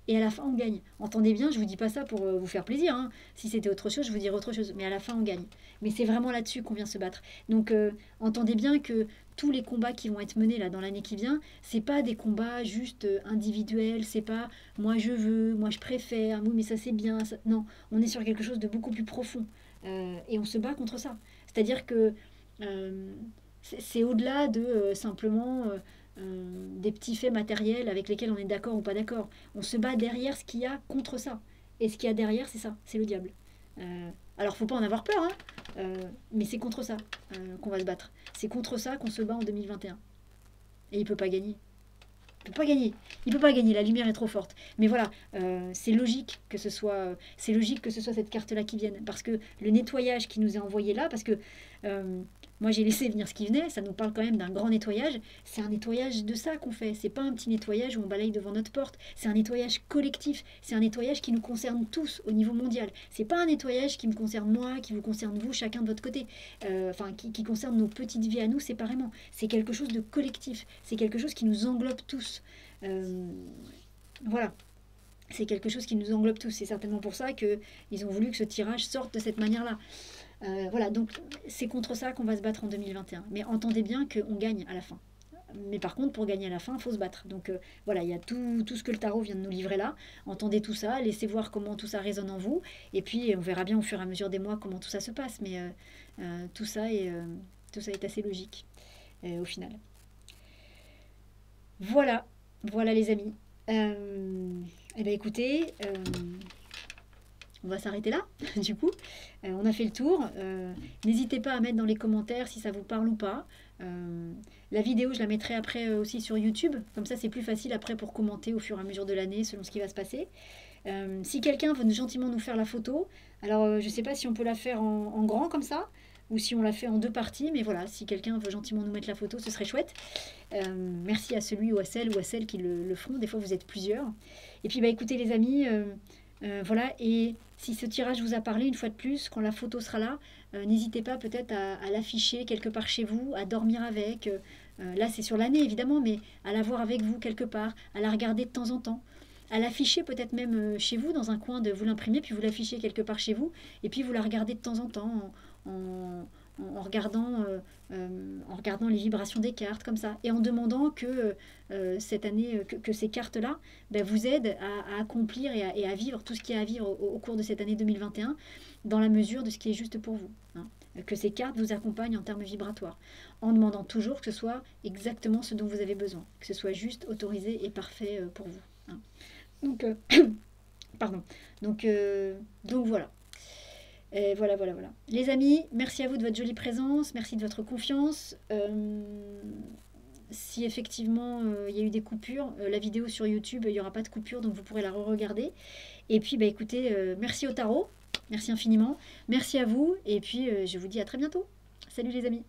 Et à la fin, on gagne. Entendez bien, je vous dis pas ça pour vous faire plaisir, hein. Si c'était autre chose, je vous dirais autre chose. Mais à la fin, on gagne. Mais c'est vraiment là-dessus qu'on vient se battre. Donc, entendez bien que tous les combats qui vont être menés là dans l'année qui vient, c'est pas des combats juste individuels. C'est pas moi je veux, moi je préfère, mais ça c'est bien. Ça... Non, on est sur quelque chose de beaucoup plus profond. Et on se bat contre ça. C'est-à-dire que euh, c'est au-delà de simplement des petits faits matériels avec lesquels on est d'accord ou pas d'accord. On se bat derrière ce qu'il y a contre ça. Et ce qu'il y a derrière, c'est ça, c'est le diable. Alors, faut pas en avoir peur, hein, mais c'est contre ça qu'on va se battre. C'est contre ça qu'on se bat en 2021. Et il peut pas gagner. Il peut pas gagner. Il peut pas gagner. La lumière est trop forte. Mais voilà, c'est logique que ce soit cette carte-là qui vienne, parce que le nettoyage qui nous est envoyé là, parce que euh, moi j'ai laissé venir ce qui venait, ça nous parle quand même d'un grand nettoyage. C'est un nettoyage de ça qu'on fait. C'est pas un petit nettoyage où on balaye devant notre porte. C'est un nettoyage collectif. C'est un nettoyage qui nous concerne tous au niveau mondial. C'est pas un nettoyage qui me concerne moi, qui vous concerne vous, chacun de votre côté. Enfin, qui concerne nos petites vies à nous séparément. C'est quelque chose de collectif. C'est quelque chose qui nous englobe tous. Euh, voilà, c'est quelque chose qui nous englobe tous. C'est certainement pour ça qu'ils ont voulu que ce tirage sorte de cette manière-là. Voilà, donc c'est contre ça qu'on va se battre en 2021. Mais entendez bien qu'on gagne à la fin. Mais par contre, pour gagner à la fin, il faut se battre. Donc voilà, il y a tout ce que le tarot vient de nous livrer là. Entendez tout ça, laissez voir comment tout ça résonne en vous. Et puis, on verra bien au fur et à mesure des mois comment tout ça se passe. Mais tout ça est assez logique au final. Voilà, voilà les amis. Eh bien écoutez, on va s'arrêter là, du coup. On a fait le tour. N'hésitez pas à mettre dans les commentaires si ça vous parle ou pas. La vidéo, je la mettrai après aussi sur YouTube. Comme ça, c'est plus facile après pour commenter au fur et à mesure de l'année selon ce qui va se passer. Si quelqu'un veut gentiment nous faire la photo, alors je ne sais pas si on peut la faire en grand comme ça, ou si on la fait en deux parties, mais voilà, si quelqu'un veut gentiment nous mettre la photo, ce serait chouette. Merci à celui ou à celle qui le font. Des fois, vous êtes plusieurs. Et puis, bah, écoutez les amis, voilà, et si ce tirage vous a parlé, une fois de plus, quand la photo sera là, n'hésitez pas peut-être à l'afficher quelque part chez vous, à dormir avec. Là, c'est sur l'année, évidemment, mais à la voir avec vous quelque part, à la regarder de temps en temps, à l'afficher peut-être même chez vous, dans un coin, vous l'imprimer, puis vous l'affichez quelque part chez vous, et puis vous la regardez de temps en temps en, en regardant les vibrations des cartes, comme ça, et en demandant que cette année, que ces cartes-là ben, vous aident à accomplir et à vivre tout ce qu'il y a à vivre au cours de cette année 2021, dans la mesure de ce qui est juste pour vous, hein. Que ces cartes vous accompagnent en termes vibratoires, en demandant toujours que ce soit exactement ce dont vous avez besoin, que ce soit juste, autorisé et parfait pour vous, hein. Donc, pardon. Donc voilà. Et voilà. Les amis, merci à vous de votre jolie présence, merci de votre confiance. Si effectivement il y a eu des coupures, la vidéo sur YouTube, il n'y aura pas de coupure, donc vous pourrez la re-regarder. Et puis, bah, écoutez, merci au tarot. Merci infiniment. Merci à vous. Et puis, je vous dis à très bientôt. Salut les amis.